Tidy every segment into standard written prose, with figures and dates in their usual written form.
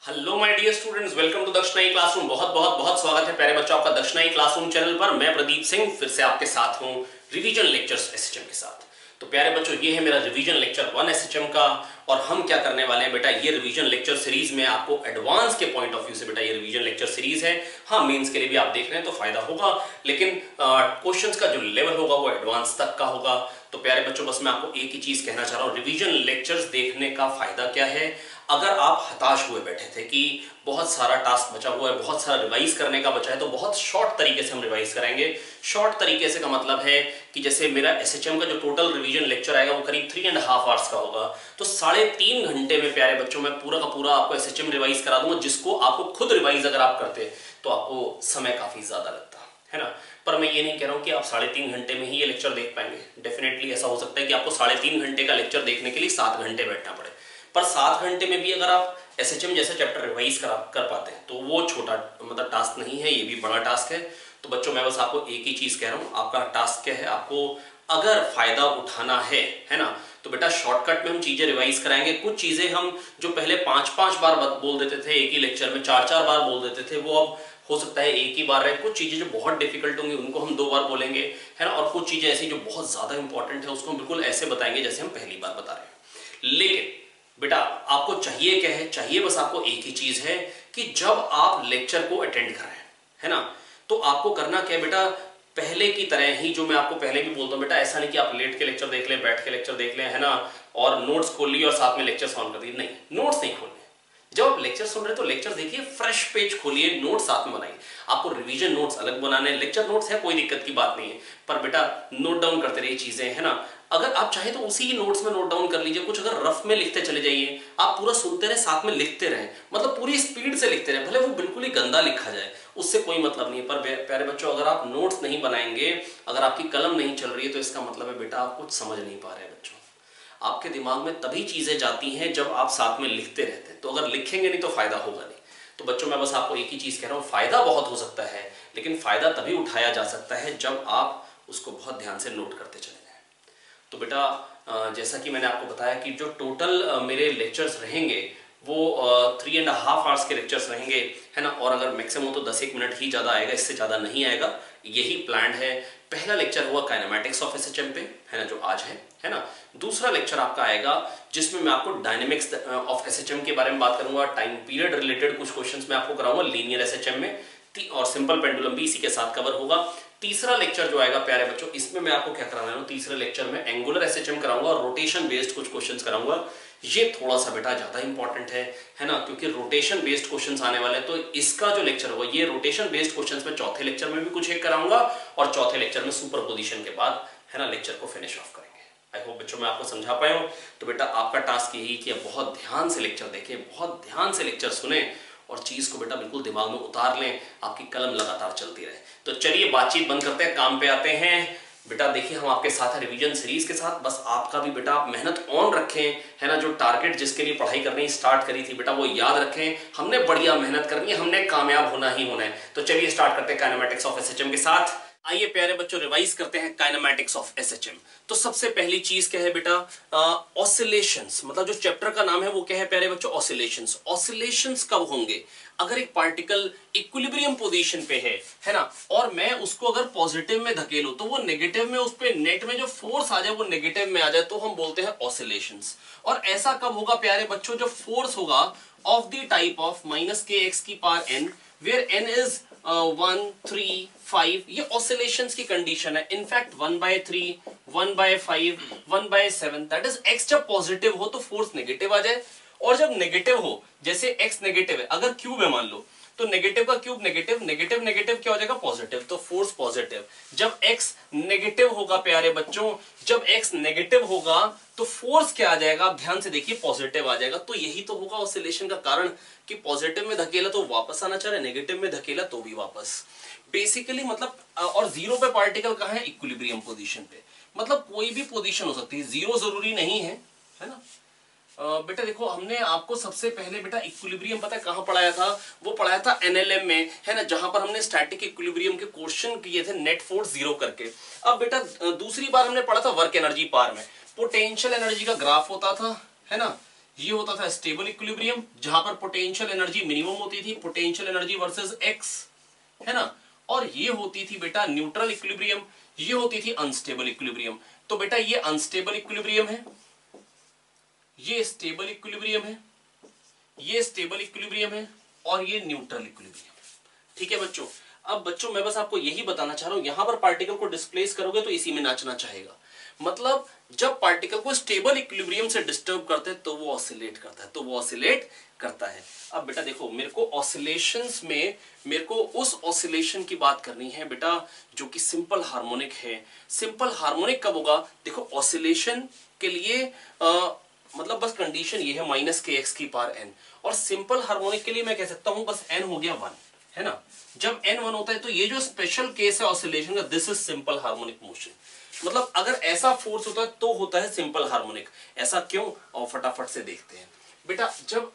Hello my dear students, welcome to Dakshinai classroom. बहुत बहुत बहुत स्वागत है प्यारे बच्चों आपका दक्षिणाई क्लासरूम चैनल पर। मैं प्रदीप सिंह फिर से आपके साथ हूं रिवीजन लेक्चर्स एसएचएम के साथ। तो प्यारे बच्चों, ये है मेरा रिवीजन लेक्चर 1 एसएचएम का। और हम क्या करने वाले हैं बेटा, ये रिवीजन लेक्चर सीरीज में आपको एडवांस के पॉइंट ऑफ व्यू से बेटा ये रिवीजन लेक्चर सीरीज है। हाँ, मेंस के लिए भी आप देख रहे हैं तो फायदा होगा, लेकिन क्वेश्चंस का जो लेवल होगा वो एडवांस तक का होगा। तो प्यारे बच्चों, बस मैं आपको एक ही चीज कहना चाह रहा हूँ, रिवीजन लेक्चर्स देखने का फायदा क्या है। अगर आप हताश हुए बैठे थे कि बहुत सारा टास्क बचा हुआ है, बहुत सारा रिवाइज करने का बचा है, तो बहुत शॉर्ट तरीके से हम रिवाइज करेंगे। शॉर्ट तरीके से का मतलब है कि जैसे मेरा एसएचएम का जो टोटल रिवीजन लेक्चर आएगा वो करीब 3.5 आवर्स का होगा। तो 3.5 घंटे में प्यारे बच्चों मैं पूरा का पूरा आपको एसएचएम रिवाइज करा दूंगा, जिसको आपको खुद रिवाइज अगर आप करते तो आपको समय काफी ज्यादा लगता है ना। पर मैं ये नहीं कह रहा हूं कि आप 3.5 घंटे में ही ये लेक्चर देख पाएंगे। डेफिनेटली ऐसा हो सकता है कि आपको 3.5 घंटे का लेक्चर देखने के लिए 7 घंटे बैठना पड़े। पर 7 घंटे में भी अगर आप एसएचएम जैसे चैप्टर रिवाइज कर पाते हैं तो वो छोटा मतलब टास्क नहीं है, ये भी बड़ा टास्क है। तो बच्चों, मैं बस आपको एक ही चीज कह रहा हूं, आपका टास्क क्या है, आपको अगर फायदा उठाना है ना, तो बेटा शॉर्टकट में हम चीजें रिवाइज कराएंगे। कुछ चीजें हम जो पहले 5-5 बार बोल देते थे एक ही लेक्चर में, 4-4 बार बोल देते थे, वो अब हो सकता है एक ही बार रहे। कुछ चीजें जो बहुत डिफिकल्ट होंगी उनको हम 2 बार बोलेंगे, है ना। और कुछ चीजें ऐसी जो बहुत ज्यादा इंपॉर्टेंट है उसको हम बिल्कुल ऐसे बताएंगे जैसे हम पहली बार बता रहे हैं। लेकिन बेटा आपको चाहिए क्या है, चाहिए बस आपको एक ही चीज है कि जब आप लेक्चर को अटेंड कर रहे हैं, है ना, तो आपको करना क्या है बेटा, पहले की तरह ही जो मैं आपको पहले भी बोलता हूं बेटा, ऐसा नहीं कि आप लेट के लेक्चर देख लें, बैठ के लेक्चर देख लें, है ना, और नोट्स खोल लिए और साथ में लेक्चर ऑन कर दिए। नहीं, नोट्स नहीं खोलने। जब आप लेक्चर सुन रहे हैं तो लेक्चर देखिए, फ्रेश पेज खोलिए, नोट्स साथ में बनाइए। आपको रिवीजन नोट्स अलग बनाने हैं, लेक्चर नोट्स है, कोई दिक्कत की बात नहीं है, पर बेटा नोट डाउन करते रहिए चीजें, है ना। अगर आप चाहे तो उसी ही नोट्स में नोट डाउन कर लीजिए, कुछ अगर रफ में लिखते चले जाइए, आप पूरा सुनते रहे साथ में लिखते रहे, मतलब पूरी स्पीड से लिखते रहे, भले वो बिल्कुल ही गंदा लिखा जाए, उससे कोई मतलब नहीं है। पर प्यारे बच्चों, अगर आप नोट्स नहीं बनाएंगे, अगर आपकी कलम नहीं चल रही है, तो इसका मतलब है बेटा आप कुछ समझ नहीं पा रहे हैं। बच्चों, आपके दिमाग में तभी चीजें जाती हैं जब आप साथ में लिखते रहते हैं, तो अगर लिखेंगे नहीं तो फायदा होगा नहीं। तो बच्चों, मैं बस आपको एक ही चीज कह रहा हूं, फायदा बहुत हो सकता है, लेकिन फायदा तभी उठाया जा सकता है जब आप उसको बहुत ध्यान से नोट करते चले जाएं। तो बेटा जैसा कि मैंने आपको बताया कि जो टोटल मेरे लेक्चर्स रहेंगे वो 3.5 आवर्स के लेक्चर्स रहेंगे, है ना। और अगर मैक्सिमम तो 10-1 मिनट ही ज्यादा आएगा, इससे ज्यादा नहीं आएगा, यही प्लान है। पहला लेक्चर हुआ काइनेमैटिक्स ऑफ एसएचएम पे, है ना, जो आज है ना। दूसरा लेक्चर आपका आएगा जिसमें मैं आपको डायनेमिक्स ऑफ एसएचएम के बारे में बात करूंगा, टाइम पीरियड रिलेटेड कुछ क्वेश्चंस मैं आपको कराऊंगा लीनियर एसएचएम में, और सिंपल पेंडुलम भी इसी के साथ कवर होगा। तीसरा लेक्चर जो आएगा प्यारे बच्चों, इसमें मैं आपको क्या कराने वाला हूं, तीसरे लेक्चर में एंगुलर एसएचएम कराऊंगा और रोटेशन बेस्ड कुछ क्वेश्चंस कराऊंगा। ये थोड़ा सा बेटा ज्यादा इंपॉर्टेंट है ना, क्योंकि रोटेशन बेस्ड क्वेश्चंस आने वाले हैं। तो इसका जो लेक्चर होगा, ये रोटेशन बेस्ड क्वेश्चंस में चौथे लेक्चर में भी कुछ एक कराऊंगा, और चौथे लेक्चर में सुपरपोजिशन के बाद, है ना, लेक्चर को फिनिश ऑफ करेंगे। आई होप बच्चों मैं आपको समझा पाया हूं। तो बेटा आपका टास्क यही कि आप बहुत ध्यान से लेक्चर देखें, बहुत ध्यान से लेक्चर सुने, और चीज को बेटा बिल्कुल दिमाग में उतार लें, आपकी कलम लगातार चलती रहे। तो चलिए बातचीत बंद करते हैं, काम पे आते हैं। बेटा देखिए, हम आपके साथ है रिवीजन सीरीज के साथ, बस आपका भी बेटा आप मेहनत ऑन रखें, है ना। जो टारगेट जिसके लिए पढ़ाई करनी स्टार्ट करी थी बेटा, वो याद रखें, हमने बढ़िया मेहनत करनी है, हमने कामयाब होना ही होना है। तो चलिए स्टार्ट करते हैं काइनेमैटिक्स ऑफ एसएचएम के साथ। आइए प्यारे बच्चों, रिवाइज करते हैं काइनेमैटिक्स ऑफ एसएचएम। तो सबसे पहली चीज क्या है बेटा, ऑसिलेशंस, मतलब जो चैप्टर का नाम है वो क्या है प्यारे बच्चों, ऑसिलेशंस। ऑसिलेशंस कब होंगे, अगर एक पार्टिकल इक्विलिब्रियम पोजीशन पे है ना, और मैं उसको अगर पॉजिटिव में धकेलूं तो वो नेगेटिव में, उस पे नेट में जो फोर्स आ जाए वो नेगेटिव में आ जाए, तो हम बोलते हैं ऑसिलेशंस। और ऐसा कब होगा प्यारे बच्चों, जो फोर्स होगा of the type of -kx⁴n, where n is 1, 3, 5, ये ऑसिलेशंस की कंडीशन है। इनफैक्ट 1/3, 1/5, 1/7, दैट इज x जब पॉजिटिव हो तो फोर्स नेगेटिव आ जाए, और जब नेगेटिव हो, जैसे x नेगेटिव है, अगर क्यूब है मान लो, तो नेगेटिव का क्यूब नेगेटिव, नेगेटिव नेगेटिव क्या हो जाएगा, पॉजिटिव, तो फोर्स पॉजिटिव। जब x नेगेटिव होगा प्यारे बच्चों, जब x नेगेटिव होगा तो फोर्स क्या आ जाएगा, आप ध्यान से देखिए, पॉजिटिव आ जाएगा। तो यही तो होगा ऑसिलेशन का कारण, कि पॉजिटिव में धकेला तो वापस आना चाह रहे, नेगेटिव में धकेला तो भी वापस, बेसिकली मतलब। और जीरो पे पार्टिकल कहां है, इक्विलिब्रियम पोजीशन पे, मतलब कोई भी पोजीशन हो सकती है, जीरो जरूरी नहीं है ना। बेटा देखो, हमने आपको सबसे पहले बेटा इक्विलिब्रियम पता है कहां पढ़ाया था, वो पढ़ाया था एनएलएम में, है ना, जहां पर हमने स्टैटिक इक्विलिब्रियम के क्वेश्चन किए थे नेट फोर्स जीरो करके। अब बेटा दूसरी बार हमने पढ़ा था वर्क एनर्जी पार में, पोटेंशियल एनर्जी का ग्राफ होता था, है ना, ये होता था स्टेबल इक्विलिब्रियम, जहां पर पोटेंशियल एनर्जी मिनिमम होती थी, पोटेंशियल एनर्जी वर्सेस एक्स, है ना। और ये होती थी बेटा न्यूट्रल इक्विलिब्रियम, ये होती थी अनस्टेबल इक्विलिब्रियम। तो बेटा ये अनस्टेबल इक्विलिब्रियम है, ये स्टेबल इक्विलिब्रियम है, ये स्टेबल इक्विलिब्रियम है, और ये न्यूट्रल इक्विलिब्रियम। ठीक है बच्चों। अब बच्चों मैं बस आपको यही बताना चाह रहा हूं, यहां पर पार्टिकल को डिस्प्लेस करोगे तो इसी में नाचना चाहेगा। मतलब जब पार्टिकल को स्टेबल इक्विलिब्रियम से डिस्टर्ब करते हैं तो वो ऑसिलेट करता है, तो वो ऑसिलेट करता है। अब बेटा देखो, मेरे को ऑसिलेशंस में मेरे को उस ऑसिलेशन की बात करनी है बेटा जो कि सिंपल हार्मोनिक है। सिंपल हार्मोनिक कब होगा? देखो ऑसिलेशन के लिए मतलब बस कंडीशन ये है -kx की पावर n, और सिंपल हार्मोनिक के लिए मैं कह सकता हूं बस n हो गया 1, है ना। जब n 1 होता है तो ये जो स्पेशल केस है ऑसिलेशन का, this is simple harmonic motion. मतलब अगर ऐसा फोर्स होता है तो होता है सिंपल हार्मोनिक। ऐसा क्यों? और फटाफट से देखते हैं बेटा। जब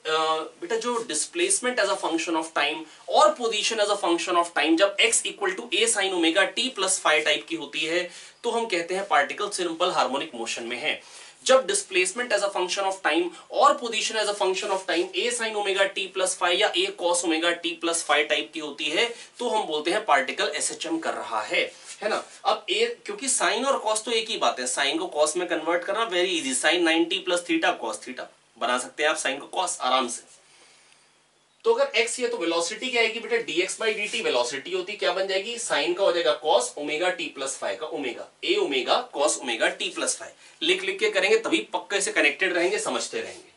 बेटा जो displacement as a function of time और position as a function of time जब x equal to a sin omega t plus five type की होती है तो हम कहते हैं पार्टिकल सिंपल हार्मोनिक मोशन में है। जब displacement as a function of time और position as a function of time a sin omega t plus five या a cos omega t plus five type की होती है तो हम बोलते हैं पार्टिकल SHM कर रहा है ना। अब a, क्योंकि साइन और कॉस तो एक ही बात है, साइन को कॉस में कन्वर्ट करना very easy, sine 90 plus theta cos theta बना सकते हैं आप साइन को कॉस आराम से। तो अगर x है तो वेलोसिटी क्या आएगी बेटा? dx बाई dt वेलोसिटी होती क्या बन जाएगी? साइन का हो जाएगा cos omega t plus five का omega, a omega cos omega t plus five. लिख लिख के करेंगे तभी पक्के से कनेक्टेड रहेंगे, समझते रहेंगे।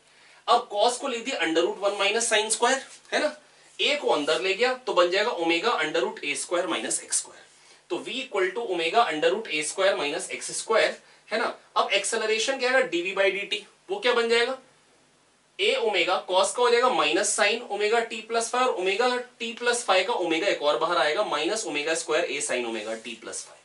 अब कॉस को लिख दिया √1 माइनस साइन स्क्वायर, है ना। a को अंदर ले गया तो बन जाएगा omega √a square minus x square. तो v equal to omega √a square minus x square, है ना। अब एक्सेलरेशन क्या है? dv बाई dt, वो क्या बन जाएगा? a ओमेगा कॉस का हो जाएगा minus sine omega t plus five, और ओमेगा t प्लस फाइव का ओमेगा एक और बाहर आएगा minus omega square a sine omega t plus five.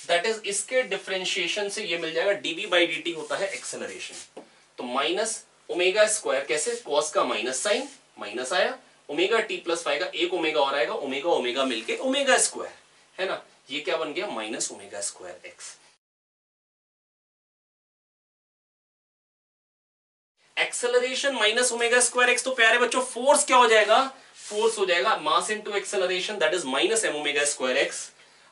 That is इसके डिफरेंशिएशन से ये मिल जाएगा dv बाई dt होता है एक्सेलरेशन। तो माइनस ओमेगा स्क्वायर कैसे? कॉस का माइनस साइन माइनस आया, ओमेगा t प्लस फाइव का एक ओमेगा और आएगा, ओमेगा ओमेगा मिलके ओमेगा स्क्वायर, है ना। ये क्या बन गया? Minus omega square x. Acceleration minus omega square x. तो प्यारे बच्चों फोर्स क्या हो जाएगा? फोर्स हो जाएगा mass into acceleration, that is minus m omega square x.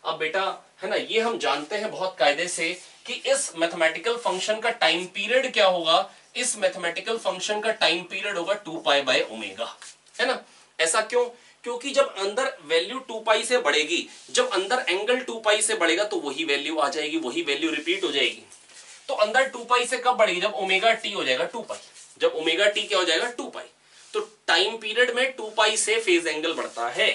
अब बेटा है ना, ये हम जानते हैं बहुत कायदे से कि इस मैथमेटिकल फंक्शन का टाइम पीरियड क्या होगा? इस मैथमेटिकल फंक्शन का टाइम पीरियड होगा 2 पाई बाय ओमेगा, है ना। ऐसा क्यों? क्योंकि जब अंदर वैल्यू 2 पाई से बढ़ेगी, जब अंदर एंगल 2 पाई से बढ़ेगा तो वही वैल्यू आ जाएगी, वही वैल्यू रिपीट हो जाएगी। तो अंदर 2 पाई से कब बढ़ेगी? जब ओमेगा टी हो जाएगा 2 पाई, जब ओमेगा टी क्या हो जाएगा? 2 पाई। तो टाइम पीरियड में 2 पाई से फेज एंगल बढ़ता है।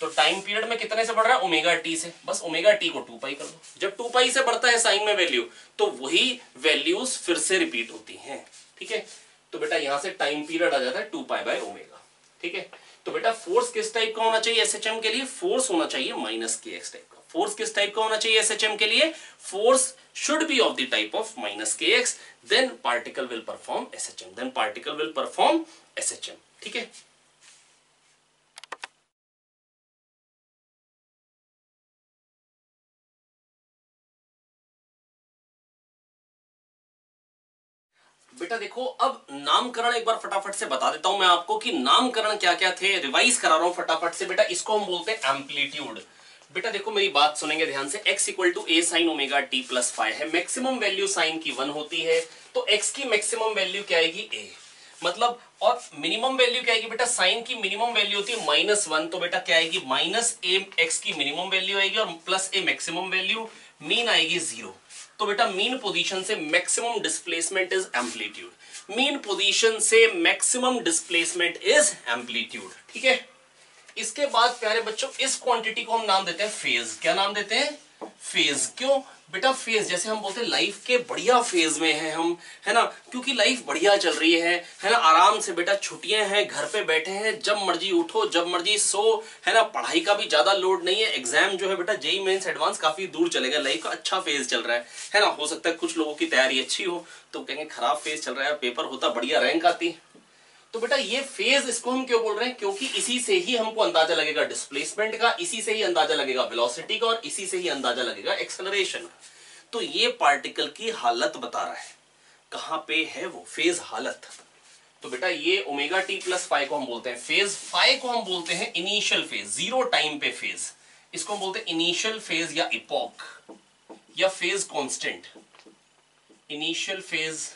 तो टाइम पीरियड में कितने से बढ़ रहा है? ओमेगा टी से। बस ओमेगा टी को 2 पाई कर दो। जब 2 पाई से बढ़ता है साइन में वैल्यू तो वही वैल्यूज फिर से रिपीट होती हैं, ठीक है। तो बेटा यहां से टाइम पीरियड आ जाता है 2 पाई बाय ओमेगा, ठीक है। तो बेटा फोर्स किस टाइप का होना चाहिए एसएचएम के लिए? फोर्स होना चाहिए -kx टाइप का। फोर्स किस टाइप का होना चाहिए एसएचएम के लिए? Force should be of the type of -kx, then particle will perform SHM, then particle will perform SHM, ठीक है। बेटा देखो, अब नामकरण एक बार फटाफट से बता देता हूं मैं आपको कि नामकरण क्या क्या थे, रिवाइज करा रहा हूं फटाफट से। बेटा इसको हम बोलते हैं एम्पलीट्यूड। बेटा देखो मेरी बात सुनेंगे ध्यान से, x equal to a sine omega t plus five है, मैक्सिमम वैल्यू साइन की 1 होती है, तो x की मैक्सिमम वैल्यू क्या आएगी? a, मतलब, और मिनिमम वैल्यू क्या आएगी बेटा? साइन की मिनिमम वैल्यू होती है -1, तो बेटा क्या आएगी? -a x की मिनिमम वैल्यू आएगी और plus a maximum value, mean आएगी 0। तो बेटा मीन पोजीशन से maximum displacement is amplitude, mean position से मैक्सिमम डिस्प्लेसमेंट इज एम्पलीट्यूड, ठीक है। इसके बाद प्यारे बच्चों इस क्वांटिटी को हम नाम देते हैं फेज। क्या नाम देते हैं? फेज। क्यों बेटा? फेज जैसे हम बोलते हैं लाइफ के बढ़िया फेज में हैं हम, है ना, क्योंकि लाइफ बढ़िया चल रही है ना, आराम से बेटा, छुट्टियां हैं, घर पे बैठे हैं, जब मर्जी उठो जब मर्जी सो, है ना, पढ़ाई का भी ज्यादा लोड नहीं है। एग्जाम जो है बेटा जेईई मेंस एडवांस काफी दूर चलेगा, लाइफ का अच्छा फेज चल रहा है ना। हो सकता है कुछ लोगों की तैयारी अच्छी हो तो कहेंगे खराब फेज चल रहा है, पेपर होता बढ़िया, रैंक आती। तो बेटा ये फेज, इसको हम क्यों बोल रहे हैं? क्योंकि इसी से ही हमको अंदाजा लगेगा डिस्प्लेसमेंट का, इसी से ही अंदाजा लगेगा वेलोसिटी का, और इसी से ही अंदाजा लगेगा एक्सेलरेशन का। तो ये पार्टिकल की हालत बता रहा है, कहां पे है वो फेज हालत। तो बेटा ये ओमेगा टी प्लस फाइव को हम बोलते हैं फेज, फाइव को हम बोलते हैं इनिशियल फेज, जीरो टाइम पे फेज, इसको हम बोलते हैं इनिशियल फेज या इपॉक या phase constant, initial phase,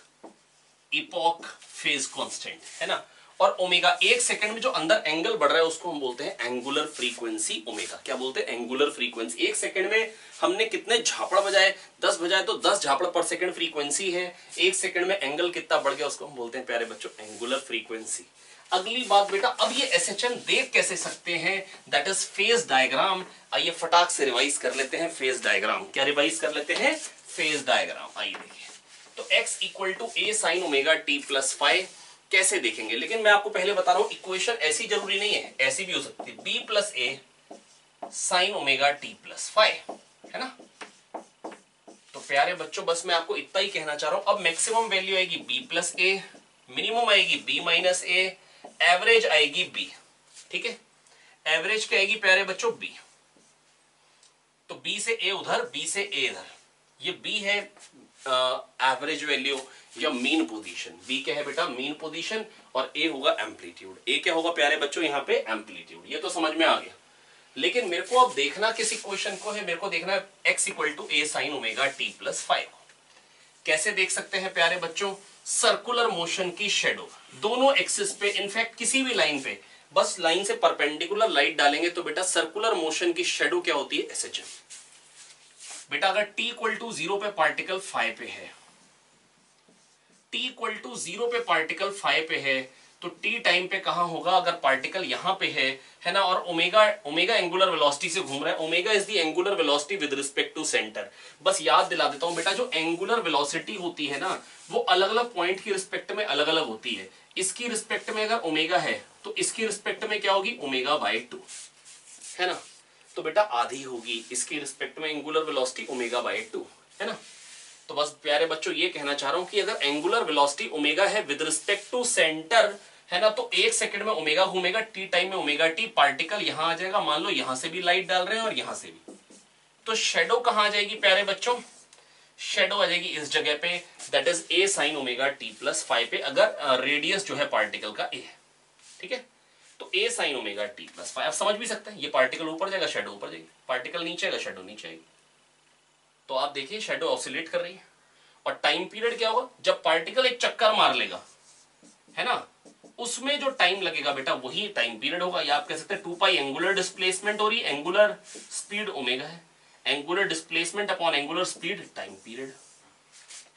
epoch, phase constant, है ना। और ओमेगा, एक सेकंड में जो अंदर एंगल बढ़ रहा है उसको हम बोलते हैं एंगुलर फ्रीक्वेंसी ओमेगा। क्या बोलते हैं? Angular frequency. एक सेकंड में हमने कितने झापड़ बजाए, 10 बजाए तो 10 झापड़ पर सेकंड फ्रीक्वेंसी है। एक सेकंड में एंगल कितना बढ़ गया उसको हम बोलते हैं प्यारे बच्चों एंगुलर फ्रीक्वेंसी। अगली बात बेटा, अब ये एसएचएम देख कैसे सकते हैं, दैट इज फेज डायग्राम। आइए फटाक से रिवाइज कर लेते हैं फेज डायग्राम। क्या रिवाइज कर लेते हैं? Phase diagram. आइए देखिए, तो x equal to a sine omega t plus five कैसे देखेंगे, लेकिन मैं आपको पहले बता रहा हूं इक्वेशन ऐसी जरूरी नहीं है, ऐसी भी हो सकती है, b plus a sine omega t plus five, है ना। तो प्यारे बच्चों बस मैं आपको इतना ही कहना चाह रहा हूं। अब मैक्सिमम वैल्यू आएगी b प्लस ए, मिनिमम आएगी b माइनस ए, एवरेज आएगी b, ठीक है। एवरेज क्या आएगी प्यारे बच्चों? b। तो b से a उधर, b से a इधर, ये b है एवरेज वैल्यू या मीन पोजीशन। b क्या है बेटा? Mean position. और a होगा एम्पलीट्यूड। a क्या होगा प्यारे बच्चों? यहाँ पे एम्पलीट्यूड। ये तो समझ में आ गया, लेकिन मेरे को अब देखना किस इक्वेशन को है, मेरे को देखना है x equal to a sine omega t plus five. कैसे देख सकते हैं प्यारे बच्चों? सर्कुलर मोशन की शेडो दोनों एक्सिस पे, इनफैक्ट किसी भी लाइन पे, बस लाइन से परपेंडिकुलर लाइट डालेंगे तो बेटा सर्कुलर मोशन की शेडो क्या होती है? एसएचएम। बेटा अगर t इक्वल टू 0 पे पार्टिकल फाइव पे है, t इक्वल टू 0 पे पार्टिकल फाइव पे है, तो t टाइम पे कहां होगा? अगर पार्टिकल यहां पे है ना, और ओमेगा, ओमेगा एंगुलर वेलोसिटी से घूम रहा है। Omega is the angular velocity with respect to centre. बस याद दिला देता हूं बेटा, जो एंगुलर वेलोसिटी होती है ना, वो अलग अलग पॉइंट की रिस्पेक्ट में अलग अलग होती है। इसकी रिस्पेक्ट में अगर ओमेगा है तो इसकी रिस्पेक्ट में क्या होगी? ओमेगा बाय 2, है ना। तो बेटा आधी होगी इसकी रिस्पेक्ट में एंगुलर वेलोसिटी ओमेगा बाय 2, है ना। तो बस प्यारे बच्चों ये कहना चाह रहा हूं कि अगर एंगुलर वेलोसिटी ओमेगा है विद रिस्पेक्ट टू सेंटर, है ना, तो एक सेकंड में ओमेगा घूमेगा, टी टाइम में ओमेगा टी, पार्टिकल यहां आ जाएगा। मान लो यहां से भी लाइट डाल रहे हैं और यहां से भी, तो शेडो कहां आ जाएगी प्यारे बच्चों? शेडो आ जाएगी इस जगह पे, that is a sine omega t plus five पे, अगर रेडियस जो है पार्टिकल का ए है, ठीक है। तो a sine omega t plus five. आप समझ भी सकते हैं, ये पार्टिकल ऊपर जाएगा, शेडो ऊपर जाएगी, पार्टिकल नीचे आएगा, शेडो नीचे आएगी। तो आप देखिए शेडो ऑसिलेट कर रही है। और टाइम पीरियड क्या होगा? जब पार्टिकल एक चक्कर मार लेगा, है ना, उसमें जो टाइम लगेगा बेटा वही टाइम पीरियड होगा। या आप कह सकते हैं 2 पाई एंगुलर डिस्प्लेसमेंट हो रही है, एंगुलर स्पीड ओमेगा है, angular displacement upon angular speed time period,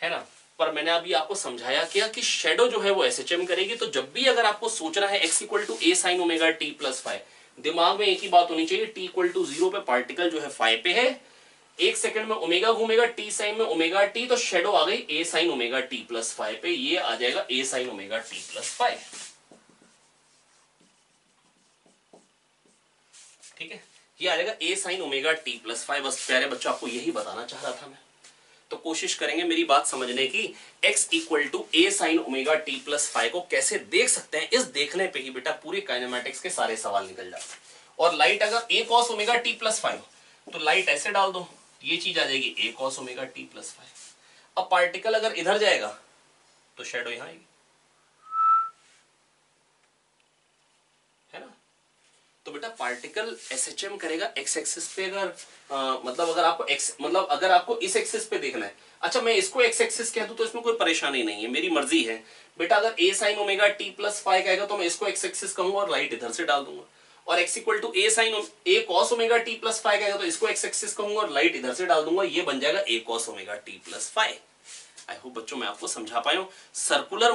है ना। पर मैंने अभी आपको समझाया क्या कि शेडो जो है वो एसएचएम करेगी। तो जब भी अगर आपको सोचना है x equal to a sine omega t plus five, दिमाग में एक ही बात होनी चाहिए, t इक्वल टू 0 पे पार्टिकल जो है फाइव पे है, एक सेकंड में ओमेगा घूमेगा, टी साइन में ओमेगा टी, तो शेडो आ गई a sine omega t plus five पे, ये आ जाएगा a sine omega t plus five, ठीक है। ये आ जाएगा a sine omega t plus five. बस प्यारे बच्चों आपको यही बताना चाह रहा था मैं। तो कोशिश करेंगे मेरी बात समझने की, x equal to a sine omega t plus five को कैसे देख सकते हैं। इस देखने पे ही बेटा पूरे काइनेमैटिक्स के सारे सवाल निकल जाते हैं। और लाइट अगर a cos omega t plus five, तो लाइट ऐसे डाल दो, ये चीज आ जाएगी a cos omega t plus five. अब पार्टिकल अगर इधर जाएगा तो शेडो यहां आएगी, है ना। तो बेटा पार्टिकल एसएचएम करेगा एक्स एक्सिस पे। अगर मतलब अगर आपको एक्स, मतलब अगर आपको इस एक्सिस पे देखना है, अच्छा मैं इसको एक्स एक्सिस कह दूं तो इसमें कोई परेशानी नहीं है, मेरी मर्जी है बेटा। अगर a sine omega t plus five कहेगा तो मैं इसको एक्स एक्सिस कहूंगा और लाइट इधर से डाल दूंगा। और x equal to a sine a cos omega t plus five कहेगा तो इसको एक्स एक्सिस कहूंगा और लाइट इधर से डाल दूंगा, ये बन जाएगा a cos omega t plus five. I hope बच्चों मैं आपको समझा पाया हूं। सर्कुलर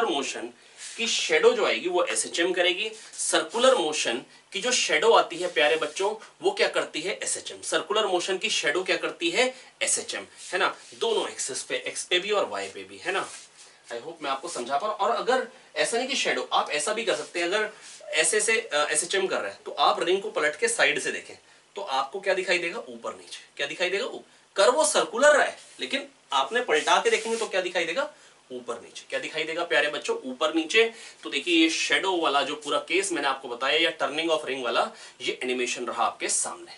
मोशन की शेडो जो आएगी वो एसएचएम करेगी। सर्कुलर मोशन की जो शेडो आती है प्यारे बच्चों वो क्या करती है? एसएचएम। सर्कुलर मोशन की शेडो क्या करती है? एसएचएम, है ना। दोनों एक्सिस पे, एक्स पे भी और वाई पे भी, है ना। आई होप मैं आपको समझा पा रहा हूं। और अगर ऐसा नहीं कि शेडो, आप ऐसा भी कर सकते हैं, अगर ऐसे से एसएचएम कर रहे हैं तो आप रिंग को पलट के साइड से देखें तो आपको क्या दिखाई देगा? ऊपर नीचे। क्या दिखाई देगा? कर वो सर्कुलर रहा है, लेकिन आपने पलटा के देखेंगे तो क्या दिखाई देगा? ऊपर नीचे। क्या दिखाई देगा प्यारे बच्चों? ऊपर नीचे। तो देखिए ये शेडो वाला जो पूरा केस मैंने आपको बताया, या टर्निंग ऑफ रिंग वाला, ये एनिमेशन रहा आपके सामने।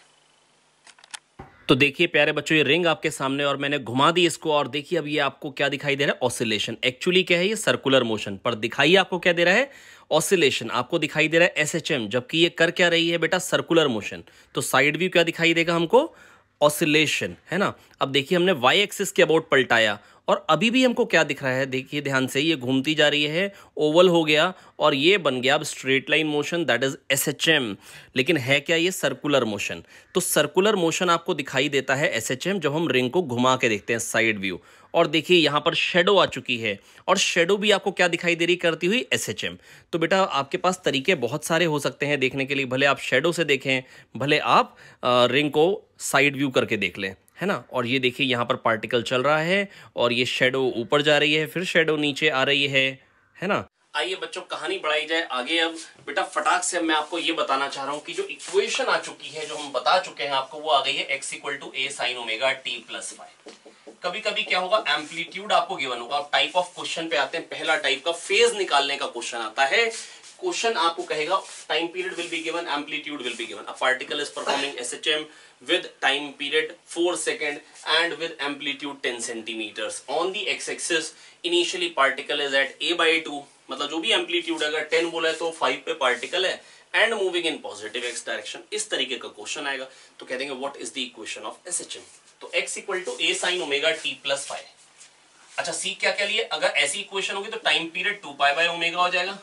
तो देखिए प्यारे बच्चों, ये रिंग आपके सामने और मैंने घुमा दी इसको, और देखिए अब ये आपको क्या दिखाई दे रहा है, ऑसिलेशन। एक्चुअली क्या है, ये सर्कुलर मोशन, पर दिखाइए आपको क्या दे रहा है, ऑसिलेशन। आपको दिखाई दे रहा है एसएचएम, जबकि ये कर क्या रही है बेटा, सर्कुलर मोशन। तो साइड व्यू क्या दिखाई देगा हमको, ऑसिलेशन, है ना। अब देखिए हमने वाई एक्सिस के अबाउट पलटाया, और अभी भी हमको क्या दिख रहा है, देखिए ध्यान से, ये घूमती जा रही है, ओवल हो गया और ये बन गया अब straight line motion, that is SHM. लेकिन है क्या, ये सर्कुलर मोशन। तो सर्कुलर मोशन आपको दिखाई देता है एसएचएम जब हम रिंग को घुमा के देखते हैं साइड व्यू। और देखिए यहां पर शेडो आ चुकी है, और शेडो भी आपको क्या दिखाई दे रही करती हुई, एसएचएम। तो बेटा आपके पास तरीके बहुत सारे हो सकते हैं देखने के लिए, भले आप शेडो से देखें, भले आप रिंग को साइड व्यू करके देख लें, है ना। और ये देखिए यहाँ पर पार्टिकल चल रहा है, और ये शेडो ऊपर जा रही है, फिर शेडो नीचे आ रही है ना। आइए बच्चों, कहानी बढ़ाई जाए आगे। अब बेटा फटाक से मैं आपको ये बताना चाह रहा हूं कि जो इक्वेशन आ चुकी है, जो हम बता चुके हैं आपको, वो आ गई है x = a sin omega t + phi। कभी कभी क्या होगा, एम्पलीट्यूड आपको गिवन होगा। अब टाइप ऑफ क्वेश्चन पे आते हैं। पहला टाइप का फेज निकालने का क्वेश्चन आता है। क्वेश्चन आपको कहेगा time period will be given, amplitude will be given. A particle is performing SHM with time period 4 seconds and with amplitude 10 centimeters on the x-axis. Initially particle is at a/2, मतलब जो भी amplitude अगर 10 बोला है तो 5 पे particle है, and moving in positive x direction. इस तरीके का क्वेश्चन आएगा तो कह देंगे what is the equation of SHM. तो x = a sin omega t + phi। अच्छा सी क्या क्या लिए, अगर ऐसी इक्वेशन होगी तो टाइम पीरियड 2π/ω हो जाएगा,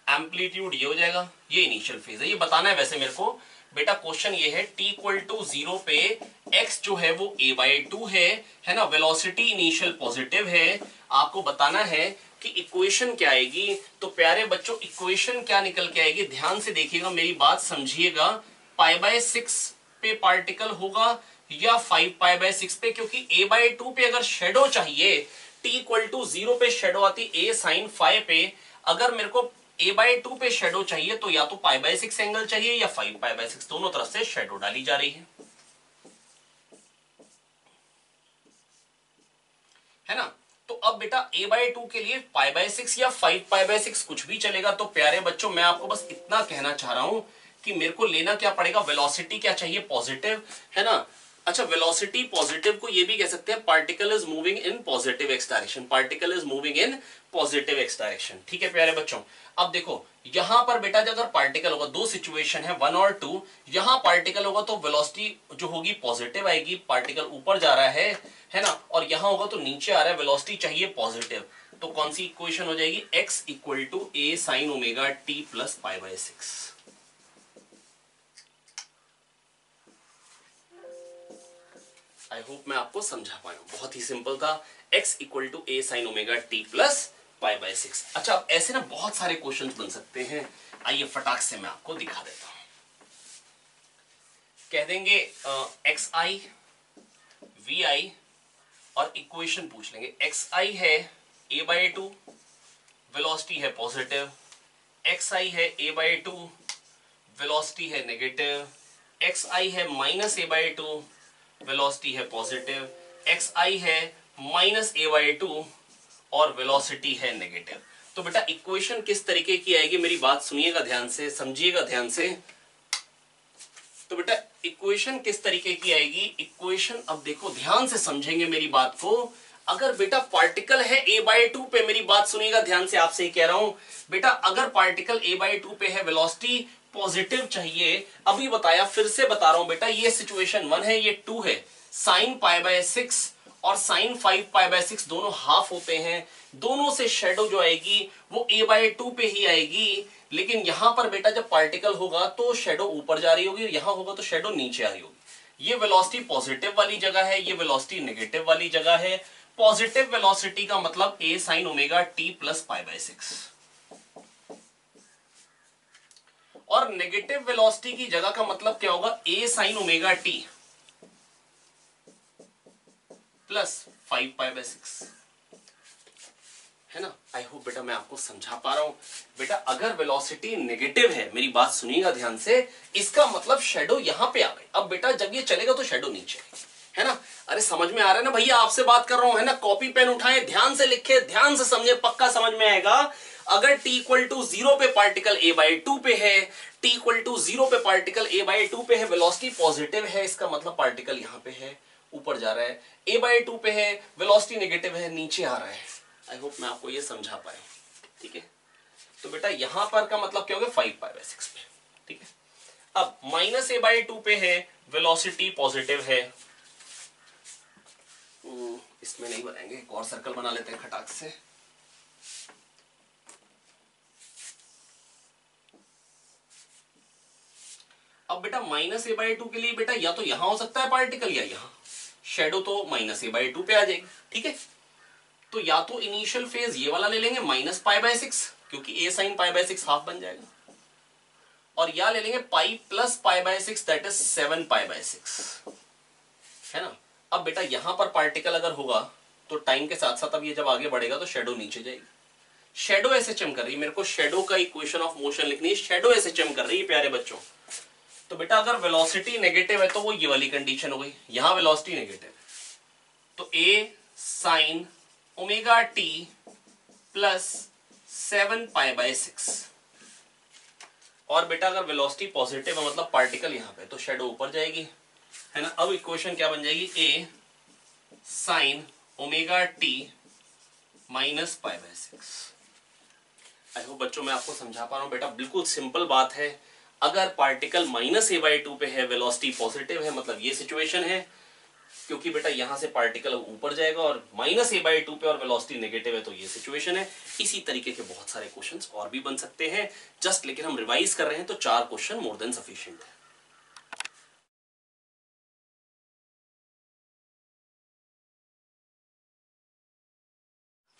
एम्पलीट्यूड ये हो जाएगा, ये इनिशियल फेज है। ये बताना है वैसे मेरे को बेटा, क्वेश्चन ये है t = 0 पे x जो है वो a/2 है ना। वेलोसिटी इनिशियल पॉजिटिव है। आपको बताना है कि इक्वेशन क्या आएगी। तो प्यारे बच्चों, इक्वेशन क्या निकल के आएगी, ध्यान से देखिएगा, मेरी बात समझिएगा। π/6 पे पार्टिकल होगा या 5π/6 पे, क्योंकि a/2 पे अगर शेडो चाहिए, t = 0 पे शेडो आती a sin phi पे। अगर मेरे को a/2 पे शेडो चाहिए तो या तो π/6 एंगल चाहिए या 5π/6, दोनों तरफ से शेडो डाली जा रही है ना। तो अब बेटा a/2 के लिए π/6 या 5π/6 कुछ भी चलेगा। तो प्यारे बच्चों, मैं आपको बस इतना कहना चाह रहा हूं कि मेरे को लेना क्या पड़ेगा, वेलोसिटी क्या चाहिए, पॉजिटिव, है ना। अच्छा, वेलोसिटी पॉजिटिव को ये भी कह सकते हैं particle is moving in positive x direction, particle is moving in positive x direction. ठीक है प्यारे बच्चों, अब देखो यहां पर बेटा अगर पार्टिकल होगा, दो सिचुएशन है 1 और 2। यहां पार्टिकल होगा तो वेलोसिटी जो होगी पॉजिटिव आएगी, पार्टिकल ऊपर जा रहा है ना। और यहां होगा तो नीचे आ रहा है, वेलोसिटी चाहिए पॉजिटिव। तो कौन सी इक्वेशन हो जाएगी, x = a sin omega t + π/6। I hope मैं आपको समझा पाया हूं, बहुत ही सिंपल था। x = a sin omega t + π/6। अच्छा, अब ऐसे ना बहुत सारे क्वेश्चंस बन सकते हैं। आइए फटाक से मैं आपको दिखा देता हूं। कह देंगे xi vi और इक्वेशन पूछ लेंगे। xi है a/2, वेलोसिटी है पॉजिटिव। xi है a/2, वेलोसिटी है नेगेटिव। xi है -a/2, वेलोसिटी है पॉजिटिव। xi है -a/2 और वेलोसिटी है नेगेटिव। तो बेटा इक्वेशन किस तरीके की आएगी, मेरी बात सुनिएगा ध्यान से, समझिएगा ध्यान से। तो बेटा इक्वेशन किस तरीके की आएगी, इक्वेशन अब देखो ध्यान से समझेंगे मेरी बात को। अगर बेटा पार्टिकल है a/2 पे, मेरी बात सुनिएगा ध्यान से, आपसे ही कह रहा हूं बेटा, अगर पार्टिकल a/2 पे है, वेलोसिटी पॉजिटिव चाहिए। अभी बताया, फिर से बता रहा हूं बेटा, ये सिचुएशन 1 है, ये 2 है। sin π/6 और sin 5π/6 दोनों हाफ होते हैं। दोनों से शेडो जो आएगी वो a/2 पे ही आएगी। लेकिन यहां पर बेटा जब पार्टिकल होगा तो शेडो ऊपर जा रही होगी, यहां होगा तो शेडो नीचे आ रही होगी। ये वेलोसिटी पॉजिटिव वाली जगह है, ये वेलोसिटी नेगेटिव वाली जगह है। पॉजिटिव वेलोसिटी का मतलब a sin ओमेगा t + π/6, और नेगेटिव वेलोसिटी की जगह का मतलब क्या होगा, a sin ओमेगा t + 5π/6, है ना। आई होप बेटा मैं आपको समझा पा रहा हूं। बेटा अगर वेलोसिटी नेगेटिव है, मेरी बात सुनिएगा ध्यान से, इसका मतलब शेडो यहां पे आ गई। अब बेटा जब ये चलेगा तो शेडो नीचे है ना। अरे समझ में आ रहा है ना भैया, आपसे बात कर रहा हूं, है ना। कॉपी पेन उठाएं, ध्यान से लिखे, ध्यान से समझे, पक्का समझ में आएगा। अगर t = 0 पे पार्टिकल a/2 पे है, t इक्वल टू 0 पे पार्टिकल a/2 पे है, वेलोसिटी पॉजिटिव है, इसका मतलब पार्टिकल यहां पे है, ऊपर जा रहा है। a/2 पे है, वेलोसिटी नेगेटिव है, नीचे आ रहा है। आई होप मैं आपको ये समझा पाया, ठीक है। तो बेटा यहां पर का मतलब क्या हो गया, 5π/6 पे, ठीक है। अब -a/2 पे है, वेलोसिटी पॉजिटिव है। इसमें नहीं बनाएंगे, एक और सर्कल बना लेते हैं खटाक से। अब बेटा -a/2 के लिए बेटा या तो यहां हो सकता है पार्टिकल या यहां, शेडो तो -a/2 पे आ जाएगी, ठीक है। तो या तो इनिशियल फेज ये वाला ले लेंगे -π/6, क्योंकि a sin π/6 हाफ बन जाएगा, और या ले लेंगे पाई प्लस π/6 दैट इज 7π/6, है ना। अब बेटा यहां पर पार्टिकल अगर होगा तो टाइम के साथ साथ अब ये जब आगे बढ़ेगा तो शेडो नीचे जाएगी। शेडो एसएचएम कर रही है, मेरे को शेडो का इक्वेशन ऑफ मोशन लिखनी है, शेडो एसएचएम कर रही है प्यारे बच्चों। तो बेटा अगर वेलोसिटी नेगेटिव है तो वो ये वाली कंडीशन हो गई, यहां वेलोसिटी नेगेटिव है तो a sin omega t plus 7π/6, और बेटा अगर वेलोसिटी पॉजिटिव है मतलब पार्टिकल यहां पे, तो शेडो ऊपर जाएगी, है ना। अब इक्वेशन क्या बन जाएगी, a sin omega t minus π/6। I hope बच्चों मैं आपको समझा पा रहा हूं। बेटा बिल्कुल सिंपल बात है, अगर पार्टिकल -a/2 पे है, वेलोसिटी पॉजिटिव है, मतलब ये सिचुएशन है, क्योंकि बेटा यहां से पार्टिकल ऊपर जाएगा, और -a/2 पे और वेलोसिटी नेगेटिव है, तो ये सिचुएशन है। इसी तरीके के बहुत सारे क्वेश्चंस और भी बन सकते हैं, जस्ट लेकिन हम रिवाइज कर रहे हैं तो 4 क्वेश्चन मोर देन सफिशिएंट है।